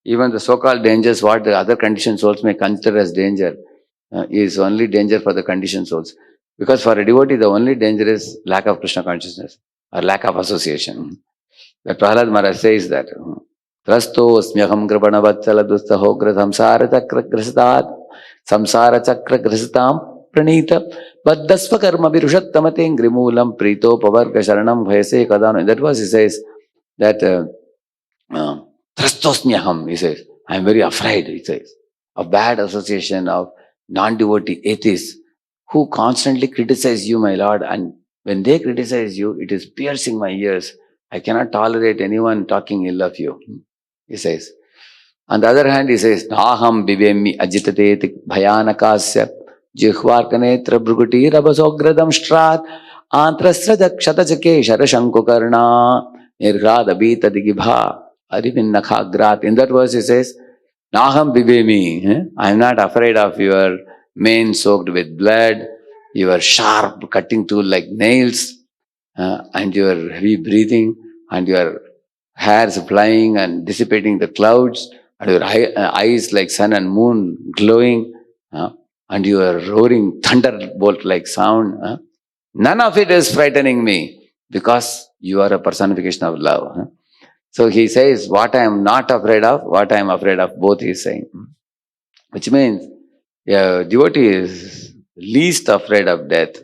S1: Even the so-called dangers, what the other conditioned souls may consider as danger, is only danger for the conditioned souls. Because for a devotee, the only danger is lack of Krishna consciousness or lack of association. The Prahlad Maharaj says that, Trasto smyaham grabana vatsala dustaho gra samsara chakra grasitam pranita baddasva karma virushattamate grimulam prito pavarga sharanam bhayase kadano. In that verse he says that, Trastosmyaham, he says, I am very afraid, he says, of bad association of non-devotee atheists who constantly criticize you, my Lord, and when they criticize you, it is piercing my ears. I cannot tolerate anyone talking ill of you, he says. On the other hand, he says, Naham bivemi ajitate bhayanakasya jihvarkanetra bhruguti rabasogradam strat antrasrada kshatajake sharashankukarna nirgrada bita digibha arivinnakagrat. In that verse, he says, Naham bivemi, I am not afraid of your mane soaked with blood, your sharp cutting tool like nails, and your heavy breathing, and your hairs flying and dissipating the clouds, and your eyes like sun and moon glowing, and your roaring thunderbolt like sound. None of it is frightening me because you are a personification of love. So he says, what I am not afraid of, what I am afraid of, both he is saying. Which means, devotee is least afraid of death.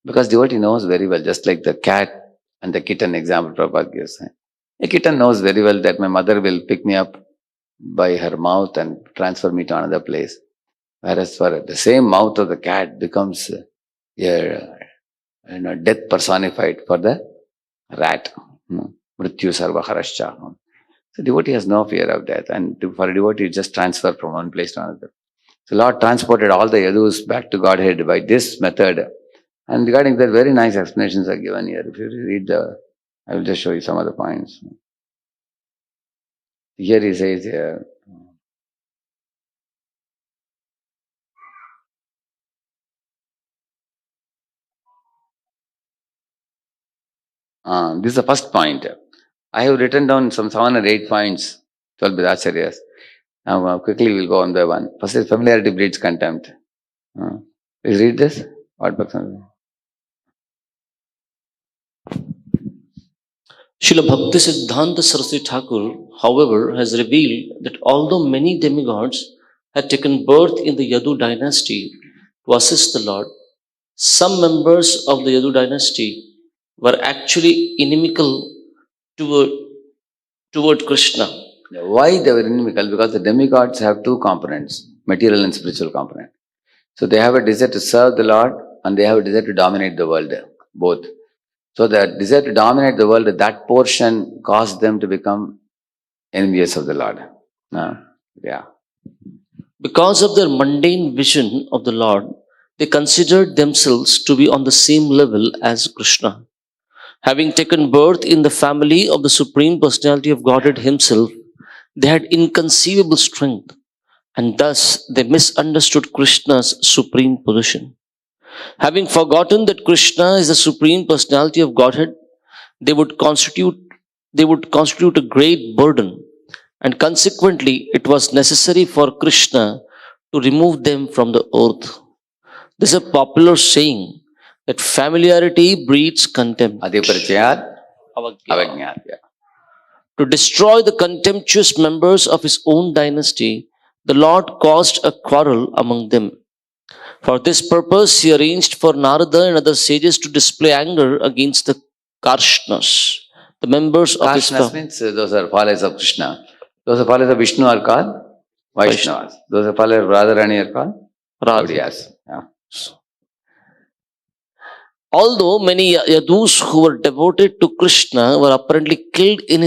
S1: Because devotee knows very well, just like the cat and the kitten example Prabhupada gives. A kitten knows very well that my mother will pick me up by her mouth and transfer me to another place. Whereas for the same mouth of the cat becomes death personified for the rat. Mrityu sarva harascha. So devotee has no fear of death, and for a devotee, just transfer from one place to another. So Lord transported all the Yadus back to Godhead by this method. And regarding that, very nice explanations are given here. If you read I will just show you some of the points. Here he says here, this is the first point. I have written down some 7 or 8 points, 12 Acharyas. Now quickly we'll go on by one. First is familiarity breeds contempt. Please read this. What person?
S2: Srila Bhakti Siddhanta Saraswati Thakur, however, has revealed that although many demigods had taken birth in the Yadu dynasty to assist the Lord, some members of the Yadu dynasty were actually inimical toward Krishna.
S1: Why they were inimical? Because the demigods have 2 components, material and spiritual component. So they have a desire to serve the Lord and they have a desire to dominate the world, both. So the desire to dominate the world, that portion caused them to become envious of the Lord.
S2: Because of their mundane vision of the Lord, they considered themselves to be on the same level as Krishna. Having taken birth in the family of the Supreme Personality of Godhead Himself, they had inconceivable strength, and thus they misunderstood Krishna's supreme position. Having forgotten that Krishna is the Supreme Personality of Godhead, they would constitute a great burden, and consequently it was necessary for Krishna to remove them from the earth. This is a popular saying that familiarity breeds contempt. To destroy the contemptuous members of his own dynasty, the Lord caused a quarrel among them. For this purpose, he arranged for Narada and other sages to display anger against the Karshnas, the members of his
S1: family. Means those are followers of Krishna. Those are followers of Vishnu are called Vaishnavas. Those are followers of Radharani are called Gaudiyas.
S2: Although many Yadus who were devoted to Krishna were apparently killed in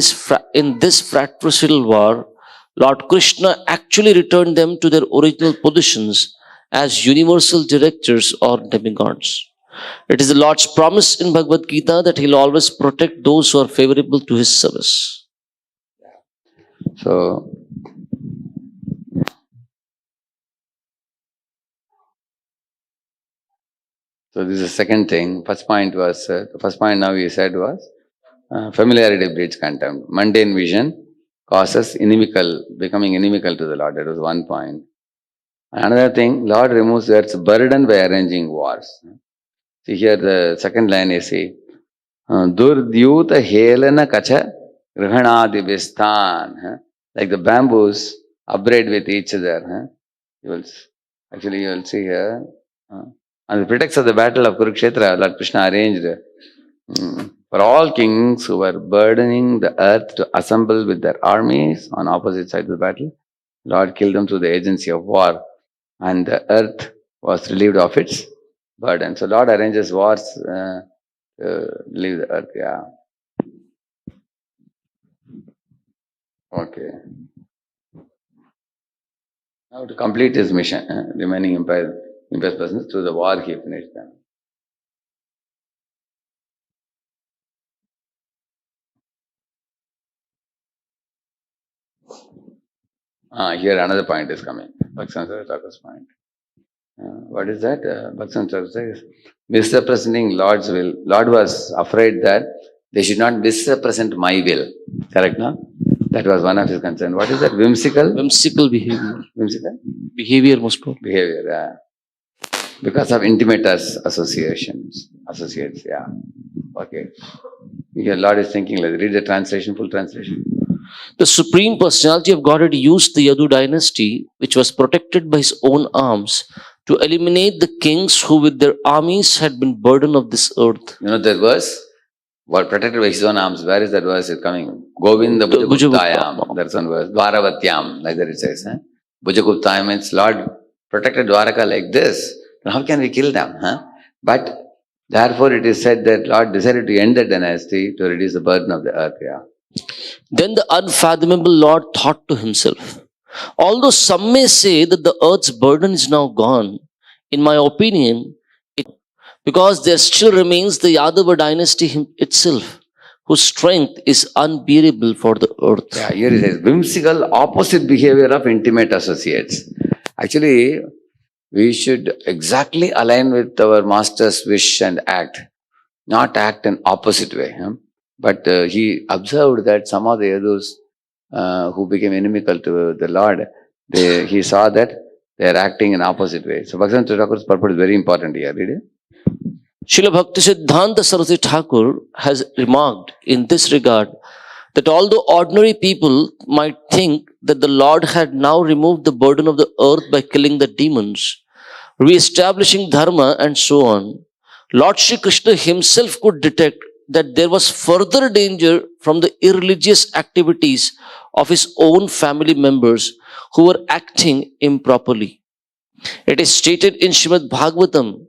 S2: this fratricidal war, Lord Krishna actually returned them to their original positions as universal directors or demigods. It is the Lord's promise in Bhagavad Gita that He'll always protect those who are favorable to His service.
S1: So, this is the second thing. First point was, the first point now you said was, familiarity breeds contempt. Mundane vision causes becoming inimical to the Lord. That was one point. Another thing, Lord removes the earth's burden by arranging wars. See here the second line you see, Durdyuta helana kacha grihanadi vistan. Like the bamboos upbraid with each other. You will see here. On the pretext of the battle of Kurukshetra, Lord Krishna arranged for all kings who were burdening the earth to assemble with their armies on opposite sides of the battle. Lord killed them through the agency of war, and the earth was relieved of its burden. So Lord arranges wars to relieve the earth. Yeah. Okay. Now to complete his mission, remaining impious persons, through the war he finished them. Here another point is coming. Bhakti Thakur's point. What is that? Bhakti Thakur says, misrepresenting Lord's will. Lord was afraid that they should not misrepresent my will. Correct, no? That was one of his concerns. What is that? Whimsical?
S2: Whimsical behavior.
S1: Whimsical?
S2: Behavior, most probably.
S1: Behavior, because of intimate associates, yeah. Okay. Here Lord is thinking, let's read the translation, full translation.
S2: The Supreme Personality of Godhead used the Yadu dynasty, which was protected by his own arms, to eliminate the kings who with their armies had been burden of this earth.
S1: You know that verse? Were protected by his own arms. Where is that verse is coming? Govinda Bhujaguptayam. That's one verse. Dwaravatyam, like that it says. Bhujaguptayam means Lord protected Dwaraka like this. How can we kill them? But therefore it is said that Lord decided to end the dynasty to reduce the burden of the earth. Yeah.
S2: Then the unfathomable Lord thought to himself, although some may say that the earth's burden is now gone, in my opinion, because there still remains the Yadava dynasty itself, whose strength is unbearable for the earth.
S1: Yeah, here it says, whimsical opposite behavior of intimate associates. Actually, we should exactly align with our master's wish and act, not act in opposite way. But he observed that some of the Yadus who became inimical to the Lord, he saw that they are acting in opposite way. So Bhakti Thakur's purport is very important here. Read it.
S2: Srila Bhakti Siddhanta Saraswati Thakur has remarked in this regard that although ordinary people might think that the Lord had now removed the burden of the earth by killing the demons, re-establishing dharma and so on, Lord Shri Krishna himself could detect that there was further danger from the irreligious activities of his own family members who were acting improperly. It is stated in Srimad Bhagavatam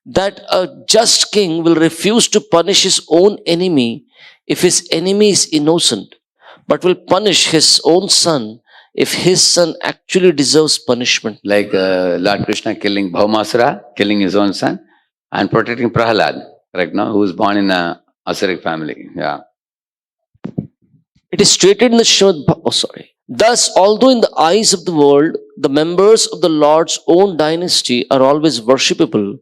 S2: that a just king will refuse to punish his own enemy if his enemy is innocent, but will punish his own son if his son actually deserves punishment.
S1: Like Lord Krishna killing Bhaumasura, killing his own son, and protecting Prahalad, correct, no? Who was born in a Asuric family. Yeah.
S2: It is stated in the Srimad Thus, although in the eyes of the world, the members of the Lord's own dynasty are always worshipable,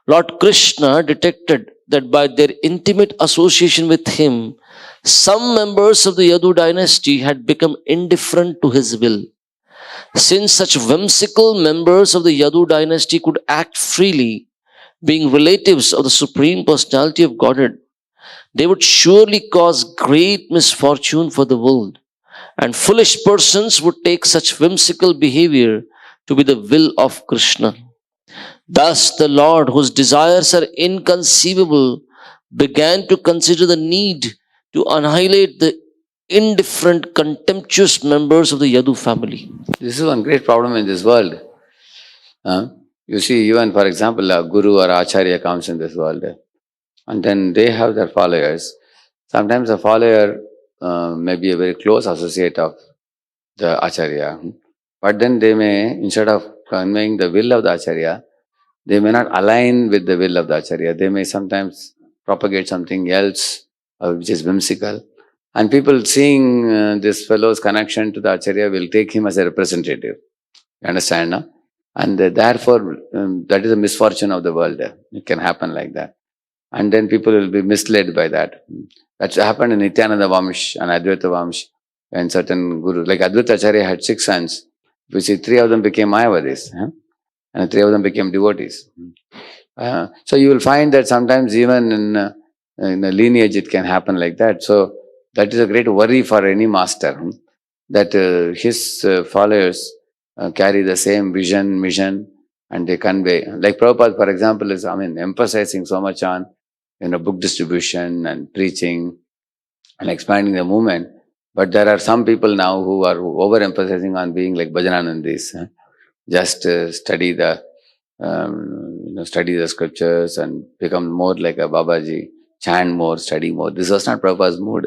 S2: Lord Krishna detected that by their intimate association with him, some members of the Yadu dynasty had become indifferent to his will. Since such whimsical members of the Yadu dynasty could act freely, being relatives of the Supreme Personality of Godhead, they would surely cause great misfortune for the world, and foolish persons would take such whimsical behavior to be the will of Krishna. Thus, the Lord, whose desires are inconceivable, began to consider the need to annihilate the indifferent, contemptuous members of the Yadu family.
S1: This is one great problem in this world. You see, even for example, a guru or acharya comes in this world. and then they have their followers. Sometimes a follower may be a very close associate of the Acharya, but then they may, instead of conveying the will of the Acharya, they may not align with the will of the Acharya. They may sometimes propagate something else which is whimsical. And people seeing this fellow's connection to the Acharya will take him as a representative. You understand, no? And therefore, that is a misfortune of the world. It can happen like that. And then people will be misled by that. That's happened in Nityananda Vamsh and Advaita Vamsh. And certain gurus, like Advaita Acharya had 6 sons, which three of them became Mayavadis, and three of them became devotees. So you will find that sometimes even in a lineage it can happen like that. So that is a great worry for any master, that his followers carry the same vision, mission, and they convey. Like Prabhupada, for example, is emphasizing so much on book distribution and preaching and expanding the movement. But there are some people now who are overemphasizing on being like Bhajananandis. Just study the scriptures and become more like a Babaji, chant more, study more. This was not Prabhupada's mood.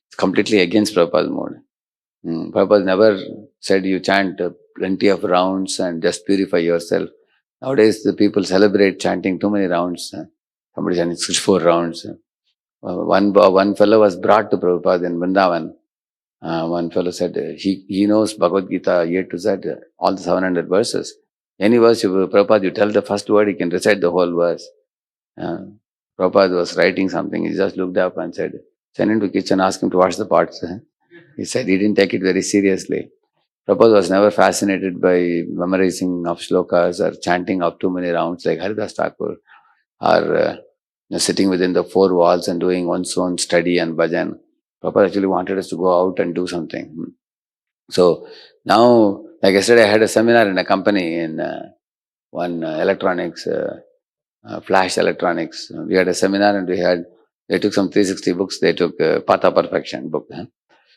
S1: It's completely against Prabhupada's mood. Prabhupada never said you chant plenty of rounds and just purify yourself. Nowadays, the people celebrate chanting too many rounds. Somebody chanting 64 rounds. One fellow was brought to Prabhupada in Vrindavan. One fellow said he knows Bhagavad Gita A to Z, all the 700 verses. Any verse, Prabhupada, you tell the first word, he can recite the whole verse. Prabhupada was writing something, he just looked up and said, send him to kitchen, ask him to wash the pots. He said he didn't take it very seriously. Prabhupada was never fascinated by memorizing of shlokas or chanting of too many rounds like Haridas Thakur, or sitting within the four walls and doing one's own study and bhajan. Prabhupada actually wanted us to go out and do something. So now, like yesterday, I had a seminar in a company in one electronics, flash electronics. We had a seminar and they took some 360 books. They took Patha Perfection book.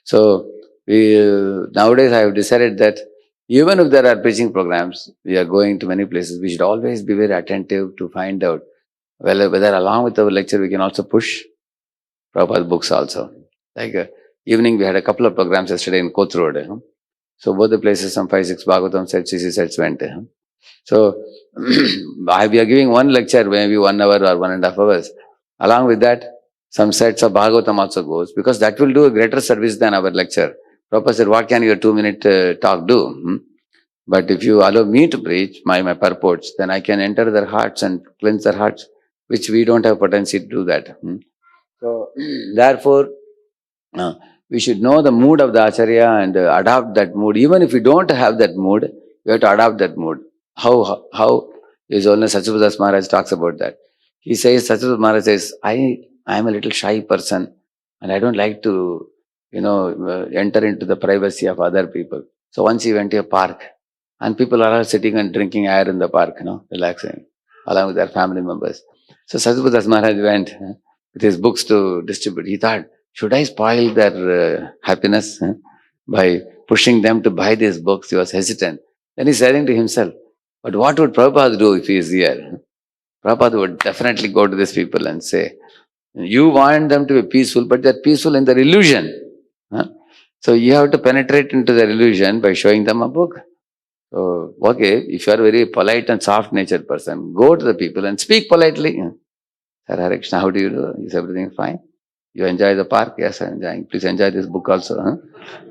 S1: So nowadays I have decided that even if there are preaching programs, we are going to many places, we should always be very attentive to find out whether along with our lecture we can also push Prabhupada books also. Like evening we had a couple of programs yesterday in Koth Road. So both the places, some 5-6 Bhagavatam sets, CC sets went. So we are giving one lecture, maybe 1 hour or 1.5 hours. Along with that, some sets of Bhagavatam also goes, because that will do a greater service than our lecture. Prabhupada said, what can your 2-minute talk do? But if you allow me to preach my purports, then I can enter their hearts and cleanse their hearts, which we don't have potency to do that. So therefore, we should know the mood of the Acharya and adopt that mood. Even if we don't have that mood, we have to adopt that mood. How His Holiness Sachibudas Maharaj talks about that. He says, Sachibudas Maharaj says, I am a little shy person and I don't like to, enter into the privacy of other people. So once he went to a park and people are all sitting and drinking air in the park, relaxing along with their family members. So Sachibudas Maharaj went with his books to distribute. He thought, should I spoil their happiness by pushing them to buy these books? He was hesitant. Then he's saying to himself, but what would Prabhupada do if he is here? Prabhupada would definitely go to these people and say, you want them to be peaceful, but they're peaceful in their illusion. So you have to penetrate into their illusion by showing them a book. So, okay, if you are a very polite and soft-natured person, go to the people and speak politely. Sir, Hare Krishna, how do you do? Is everything fine? You enjoy the park? Yes, I'm enjoying. Please enjoy this book also.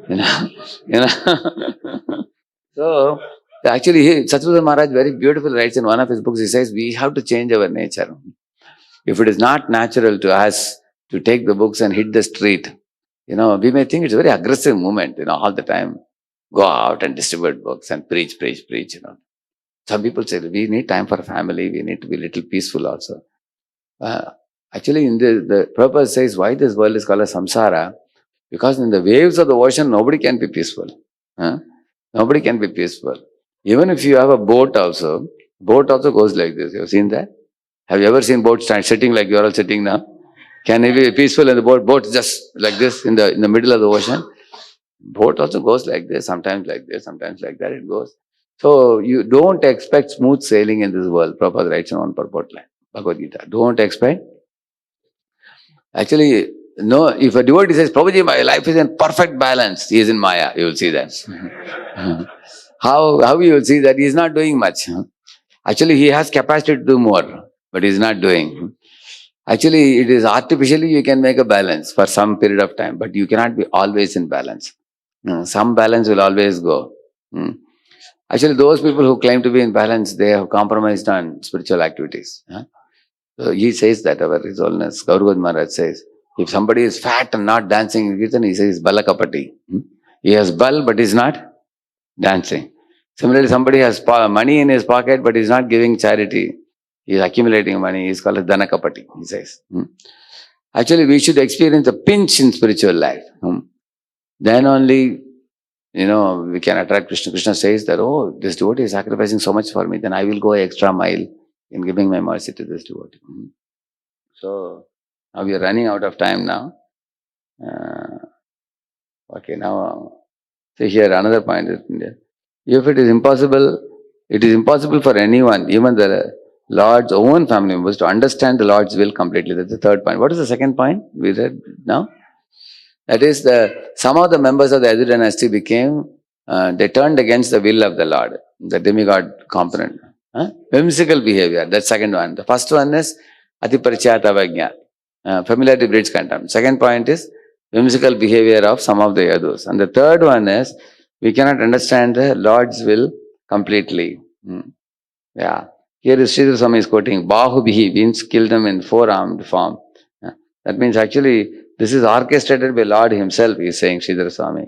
S1: You know, you know. So, actually, Sachibuddha Maharaj very beautifully writes in one of his books, he says, we have to change our nature. If it is not natural to us to take the books and hit the street, we may think it's a very aggressive movement, all the time. Go out and distribute books and preach. Some people say, we need time for family, we need to be a little peaceful also. Actually, in the purpose says why this world is called a samsara, because in the waves of the ocean, nobody can be peaceful. Nobody can be peaceful. Even if you have a boat also goes like this. You have seen that? Have you ever seen boat sitting like you are all sitting now? Can it be peaceful in the boat? Boat just like this in the middle of the ocean. Boat also goes like this, sometimes like this, sometimes like that it goes. So you don't expect smooth sailing in this world. Prabhupada writes in one purport line, Bhagavad Gita. Don't expect Actually, no, if a devotee says, Prabhuji, my life is in perfect balance, he is in Maya, you will see that. How you will see that he is not doing much. Actually, he has capacity to do more, but he is not doing. Actually, it is artificially you can make a balance for some period of time, but you cannot be always in balance. Some balance will always go. Hmm. Actually, those people who claim to be in balance, they have compromised on spiritual activities. So he says that His Holiness Gauravad Maharaj says, if somebody is fat and not dancing in Kirtan, he says balakapati. He has bal but is not dancing. Similarly, somebody has money in his pocket but is not giving charity. He is accumulating money. He is called a dhanakapati, he says. Actually, we should experience a pinch in spiritual life. Then only, we can attract Krishna. Krishna says that, oh, this devotee is sacrificing so much for me, then I will go an extra mile in giving my mercy to this devotee. So, now we are running out of time now. Okay, now, see here, another point is, if it is impossible for anyone, even the Lord's own family members, to understand the Lord's will completely. That's the third point. What is the second point we read now? That is, some of the members of the Yadu dynasty they turned against the will of the Lord, the demigod component. Whimsical behavior, that's second one. The first one is Atiparichayata Vajna, familiarity breeds contempt. Second point is whimsical behavior of some of the Yadus. And the third one is, we cannot understand the Lord's will completely. Yeah. Here is Sridhar Swami is quoting, Bahubihi means kill them in four-armed form. That means actually, this is orchestrated by Lord himself, he is saying, Sridhar Swami.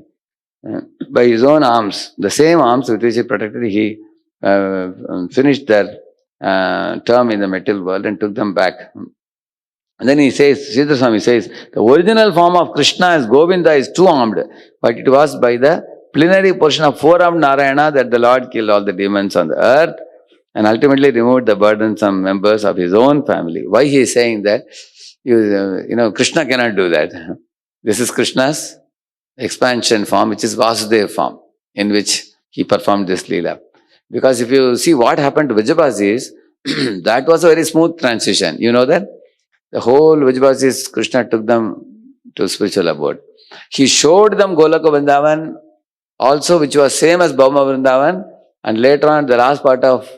S1: By his own arms, the same arms with which he protected, he finished their term in the material world and took them back. And then he says, Sridhar Swami says, the original form of Krishna as Govinda is two-armed, but it was by the plenary portion of four-armed Narayana that the Lord killed all the demons on the earth and ultimately removed the burdensome members of his own family. Why he is saying that? Krishna cannot do that. This is Krishna's expansion form, which is Vasudeva form, in which he performed this lila. Because if you see what happened to Vijaybasis, that was a very smooth transition. You know that? The whole Vijaybasis, Krishna took them to spiritual abode. He showed them Golaka Vrindavan also, which was same as Bhauma Vrindavan, and later on, the last part of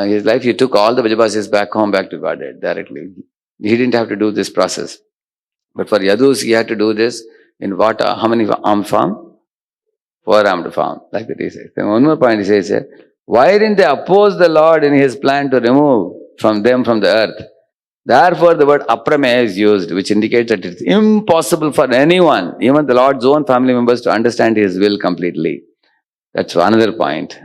S1: his life, he took all the Vijaybasis back home, back to Godhead directly. He didn't have to do this process. But for Yadus, he had to do this in what? How many armed form? Four-armed form, like that he says. Then one more point he says here, why didn't they oppose the Lord in his plan to remove from them from the earth? Therefore, the word aprameya is used, which indicates that it's impossible for anyone, even the Lord's own family members, to understand his will completely. That's another point.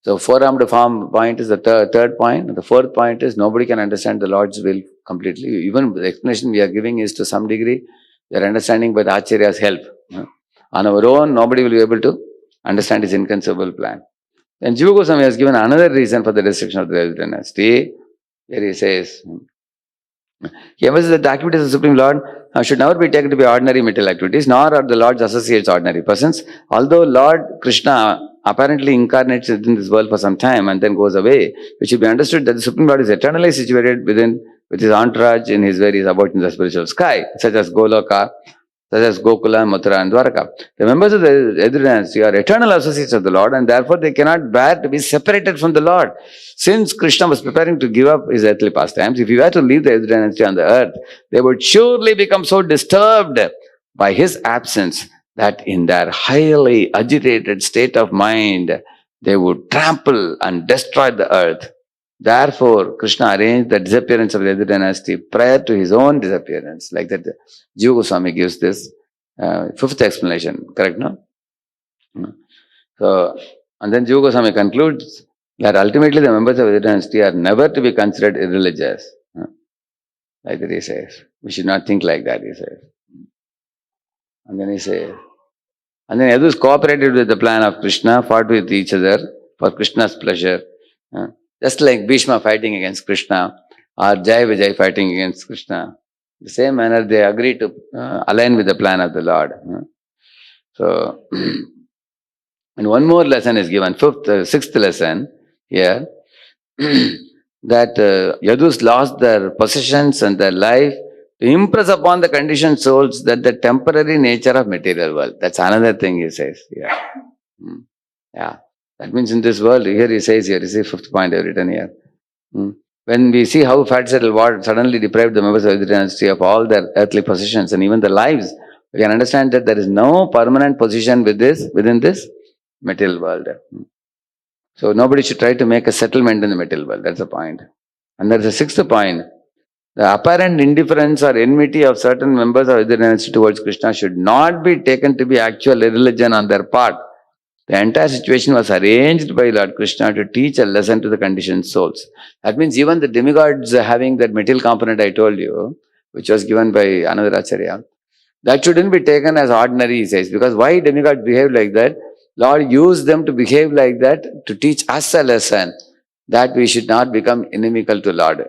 S1: So, four-armed form point is the third point. The fourth point is nobody can understand the Lord's will completely. Even the explanation we are giving is to some degree, we are understanding by the Acharya's help. On our own, nobody will be able to understand his inconceivable plan. Then Jiva Goswami has given another reason for the destruction of the Yadu dynasty. Here he says, he emphasizes that the activities of the Supreme Lord should never be taken to be ordinary material activities, nor are the Lord's associates ordinary persons. Although Lord Krishna apparently incarnates in this world for some time and then goes away, it should be understood that the Supreme Lord is eternally situated with his entourage in his various abodes in the spiritual sky, such as Goloka, such as Gokula, Mathura and Dwaraka. The members of the Yadu dynasty are eternal associates of the Lord, and therefore they cannot bear to be separated from the Lord. Since Krishna was preparing to give up his earthly pastimes, if he were to leave the Yadu dynasty on the earth, they would surely become so disturbed by his absence that in their highly agitated state of mind, they would trample and destroy the earth. Therefore, Krishna arranged the disappearance of the Yadu dynasty prior to his own disappearance. Like that, Jiva Goswami gives this fifth explanation. Correct, no? So, and then Jiva Goswami concludes that ultimately the members of the Yadu dynasty are never to be considered irreligious. Like that he says. We should not think like that, he says. And then he says, and then Yadus cooperated with the plan of Krishna, fought with each other for Krishna's pleasure. Just like Bhishma fighting against Krishna or Jai Vijay fighting against Krishna. The same manner they agreed to align with the plan of the Lord. So, and one more lesson is given, sixth lesson here, that Yadus lost their possessions and their life to impress upon the conditioned souls that the temporary nature of material world. That's another thing he says. Yeah. Mm. Yeah. That means in this world, here he says here, you see fifth point I've written here. Mm. When we see how fat settled war suddenly deprived the members of the dynasty of all their earthly possessions and even their lives, we can understand that there is no permanent position within this material world. Mm. So nobody should try to make a settlement in the material world. That's the point. And there's a sixth point. The apparent indifference or enmity of certain members of the dynasty towards Krishna should not be taken to be actual irreligion on their part. The entire situation was arranged by Lord Krishna to teach a lesson to the conditioned souls. That means even the demigods having that material component I told you, which was given by another Acharya, that shouldn't be taken as ordinary, he says, because why demigods behave like that? Lord used them to behave like that to teach us a lesson that we should not become inimical to Lord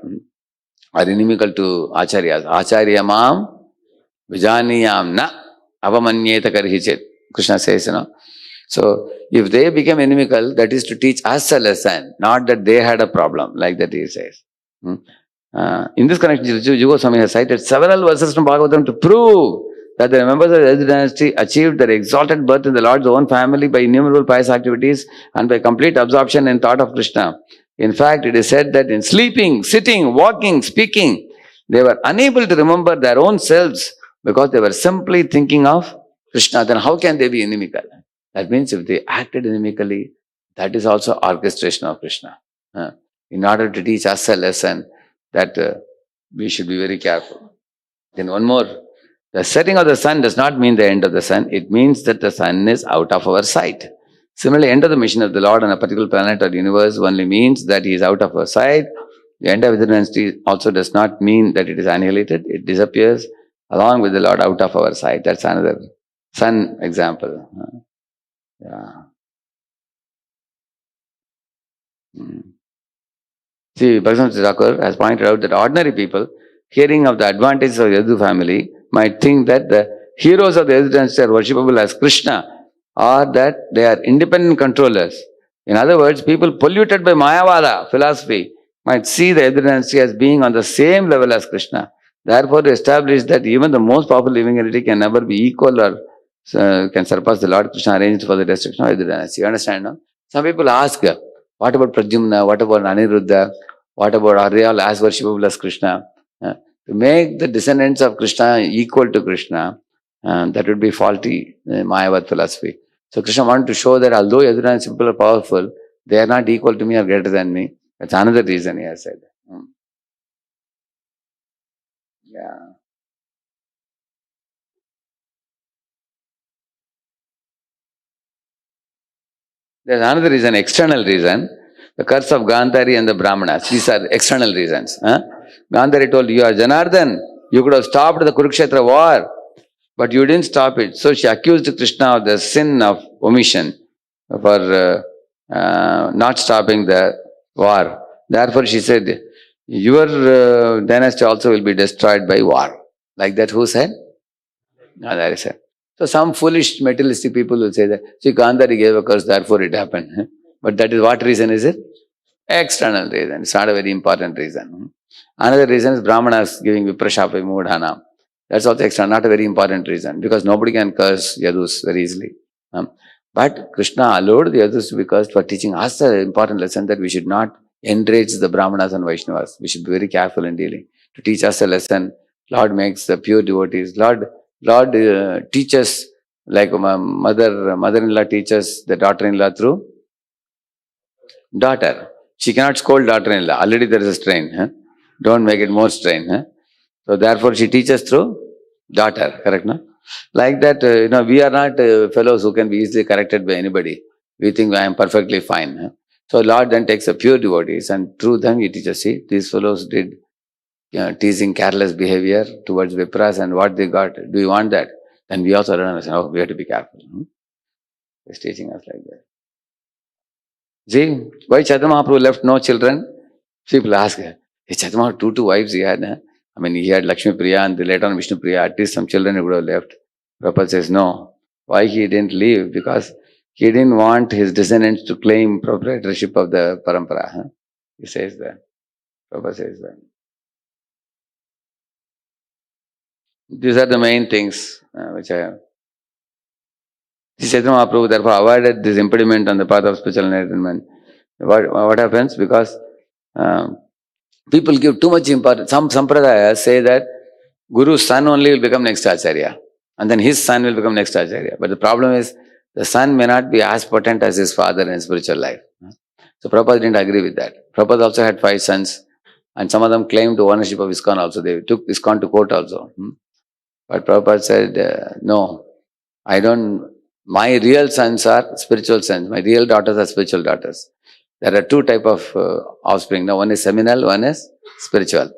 S1: or inimical to Acharyas. Acharya mam vijaniyam na avamanyeta karhichit. Krishna says, So, if they became inimical, that is to teach us a lesson, not that they had a problem, like that he says. In this connection, Jiva Goswami has cited several verses from Bhagavatam to prove that the members of the Yadu dynasty achieved their exalted birth in the Lord's own family by innumerable pious activities and by complete absorption in thought of Krishna. In fact, it is said that in sleeping, sitting, walking, speaking, they were unable to remember their own selves because they were simply thinking of Krishna. Then how can they be inimical? That means if they acted inimically, that is also orchestration of Krishna. In order to teach us a lesson that we should be very careful. Then one more. The setting of the sun does not mean the end of the sun. It means that the sun is out of our sight. Similarly, end of the mission of the Lord on a particular planet or universe only means that he is out of our sight. The end of the dynasty also does not mean that it is annihilated. It disappears along with the Lord out of our sight. That's another sun example. Yeah. See, Bhagwan Thakur has pointed out that ordinary people, hearing of the advantages of the Yadu family, might think that the heroes of the Yadu dynasty are worshipable as Krishna or that they are independent controllers. In other words, people polluted by Mayavada philosophy might see the Yadu dynasty as being on the same level as Krishna. Therefore, they establish that even the most powerful living entity can never be equal or can surpass the Lord Krishna arranged for the destruction of Yadu dynasty. You understand now? Some people ask, what about Pradyumna? What about Aniruddha? What about are they all as worshipable as Krishna? To make the descendants of Krishna equal to Krishna, that would be faulty Mayavad philosophy. So Krishna wanted to show that although Yadurana people are powerful, they are not equal to me or greater than me. That's another reason he has said. Yeah. There's another reason, external reason. The curse of Gandhari and the Brahmanas. These are external reasons. Gandhari told you are Janardhan. You could have stopped the Kurukshetra war, but you didn't stop it. So she accused Krishna of the sin of omission for not stopping the war. Therefore, she said, your dynasty also will be destroyed by war. Like that, who said? Gandhari said. So some foolish materialistic people will say that, see, Gandhari gave a curse, therefore it happened. But that is what reason is it? External reason. It's not a very important reason. Another reason is Brahmanas giving Viprashapi Mudhana. That's also external, not a very important reason, because nobody can curse Yadus very easily. But Krishna allowed the Yadus to be cursed for teaching us an important lesson that we should not enrage the Brahmanas and Vaishnavas. We should be very careful in dealing. To teach us a lesson, Lord makes the pure devotees. Lord teaches, like mother-in-law teaches the daughter-in-law through daughter. She cannot scold daughter-in-law. Already there is a strain. Don't make it more strain. So therefore she teaches through daughter. Correct, no? Like that, we are not fellows who can be easily corrected by anybody. We think I am perfectly fine. So Lord then takes a pure devotees and through them he teaches, see, these fellows did teasing, careless behavior towards Vipras and what they got. Do you want that? Then we also learn, we have to be careful. He's teaching us like that. See, why Chaitanya Mahaprabhu left no children? People ask, hey, Chaitanya Mahaprabhu, two wives he had. I mean, he had Lakshmi Priya and later on Vishnu Priya. At least some children he would have left. Prabhupada says, no. Why he didn't leave? Because he didn't want his descendants to claim proprietorship of the parampara. He says that. Prabhupada says that. These are the main things which I have. Chaitanya Mahaprabhu therefore avoided this impediment on the path of spiritual enlightenment. What happens? Because um, people give too much importance. Some sampradayas say that Guru's son only will become next Acharya, and then his son will become next Acharya. But the problem is, the son may not be as potent as his father in spiritual life. So Prabhupada didn't agree with that. Prabhupada also had 5 sons, and some of them claimed ownership of ISKCON also. They took ISKCON to court also. But Prabhupada said, no, I don't, my real sons are spiritual sons. My real daughters are spiritual daughters. There are 2 types of offspring. Now, one is seminal, one is spiritual.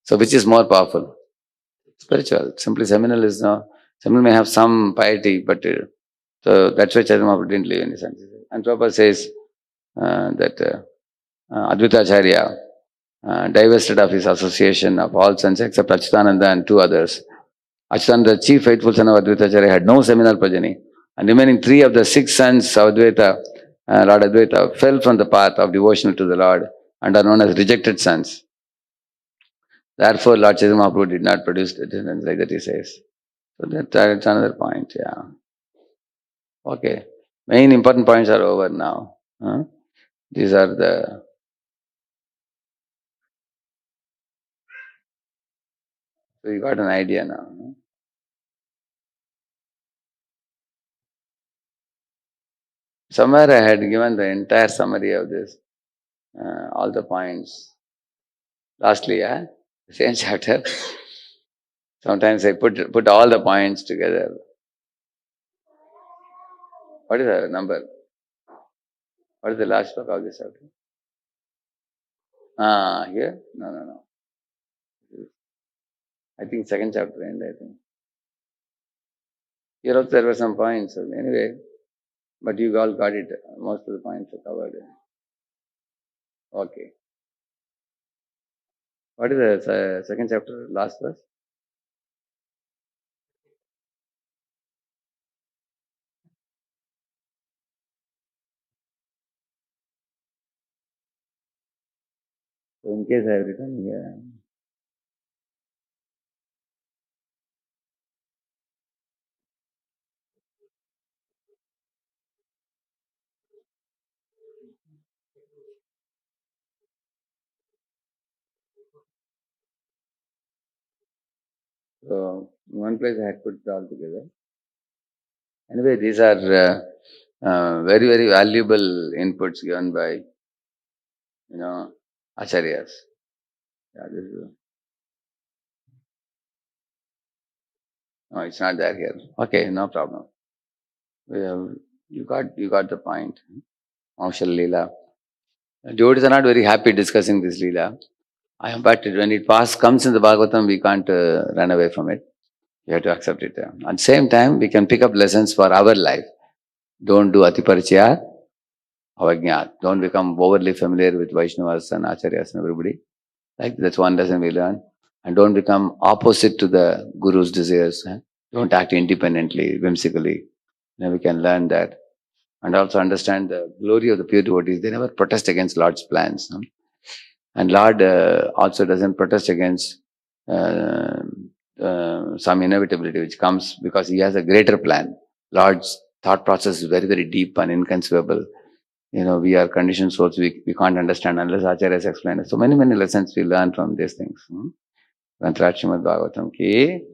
S1: So, which is more powerful? Spiritual. Simply seminal is no, seminal may have some piety, but so that's why Chaitanya Mahaprabhu didn't live in his sons. And Prabhupada says that Advaita Acharya divested of his association of all sons except Achyutananda and 2 others. Achyutananda, the chief faithful son of Advaita Acharya, had no seminal progeny, and remaining 3 of the 6 sons of Advaita, Lord Advaita, fell from the path of devotional to the Lord and are known as rejected sons. Therefore, Lord Chaitanya Mahaprabhu did not produce descendants like that, he says. So that's another point, yeah. Okay. Main important points are over now. These are the... So you got an idea now. Somewhere I had given the entire summary of this, all the points. Lastly, same chapter. Sometimes I put all the points together. What is the number? What is the last book of this chapter? Here? No. I think second chapter end, I think. Here also there were some points. So anyway, but you all got it. Most of the points are covered. Okay. What is the second chapter, last verse? So in case I have written here. So in one place I had put it all together. Anyway, these are very, very valuable inputs given by, acharyas. Yeah, this is, no, it's not there here. Okay, no problem. We have, you got the point. Mausal lila. Devotees are not very happy discussing this lila. But when it comes in the Bhagavatam, we can't run away from it. We have to accept it. At the same time, we can pick up lessons for our life. Don't do atiparichaya, avajñāt. Don't become overly familiar with Vaishnavas and Acharyas and everybody. Like that's one lesson we learn. And don't become opposite to the Guru's desires. Don't act independently, whimsically. We can learn that. And also understand the glory of the pure devotees. They never protest against Lord's plans. And Lord also doesn't protest against some inevitability which comes because he has a greater plan. Lord's thought process is very, very deep and inconceivable. We are conditioned souls, we can't understand unless Acharyas explain it. So many, many lessons we learn from these things. Grantaraj Srimad Bhagavatam ki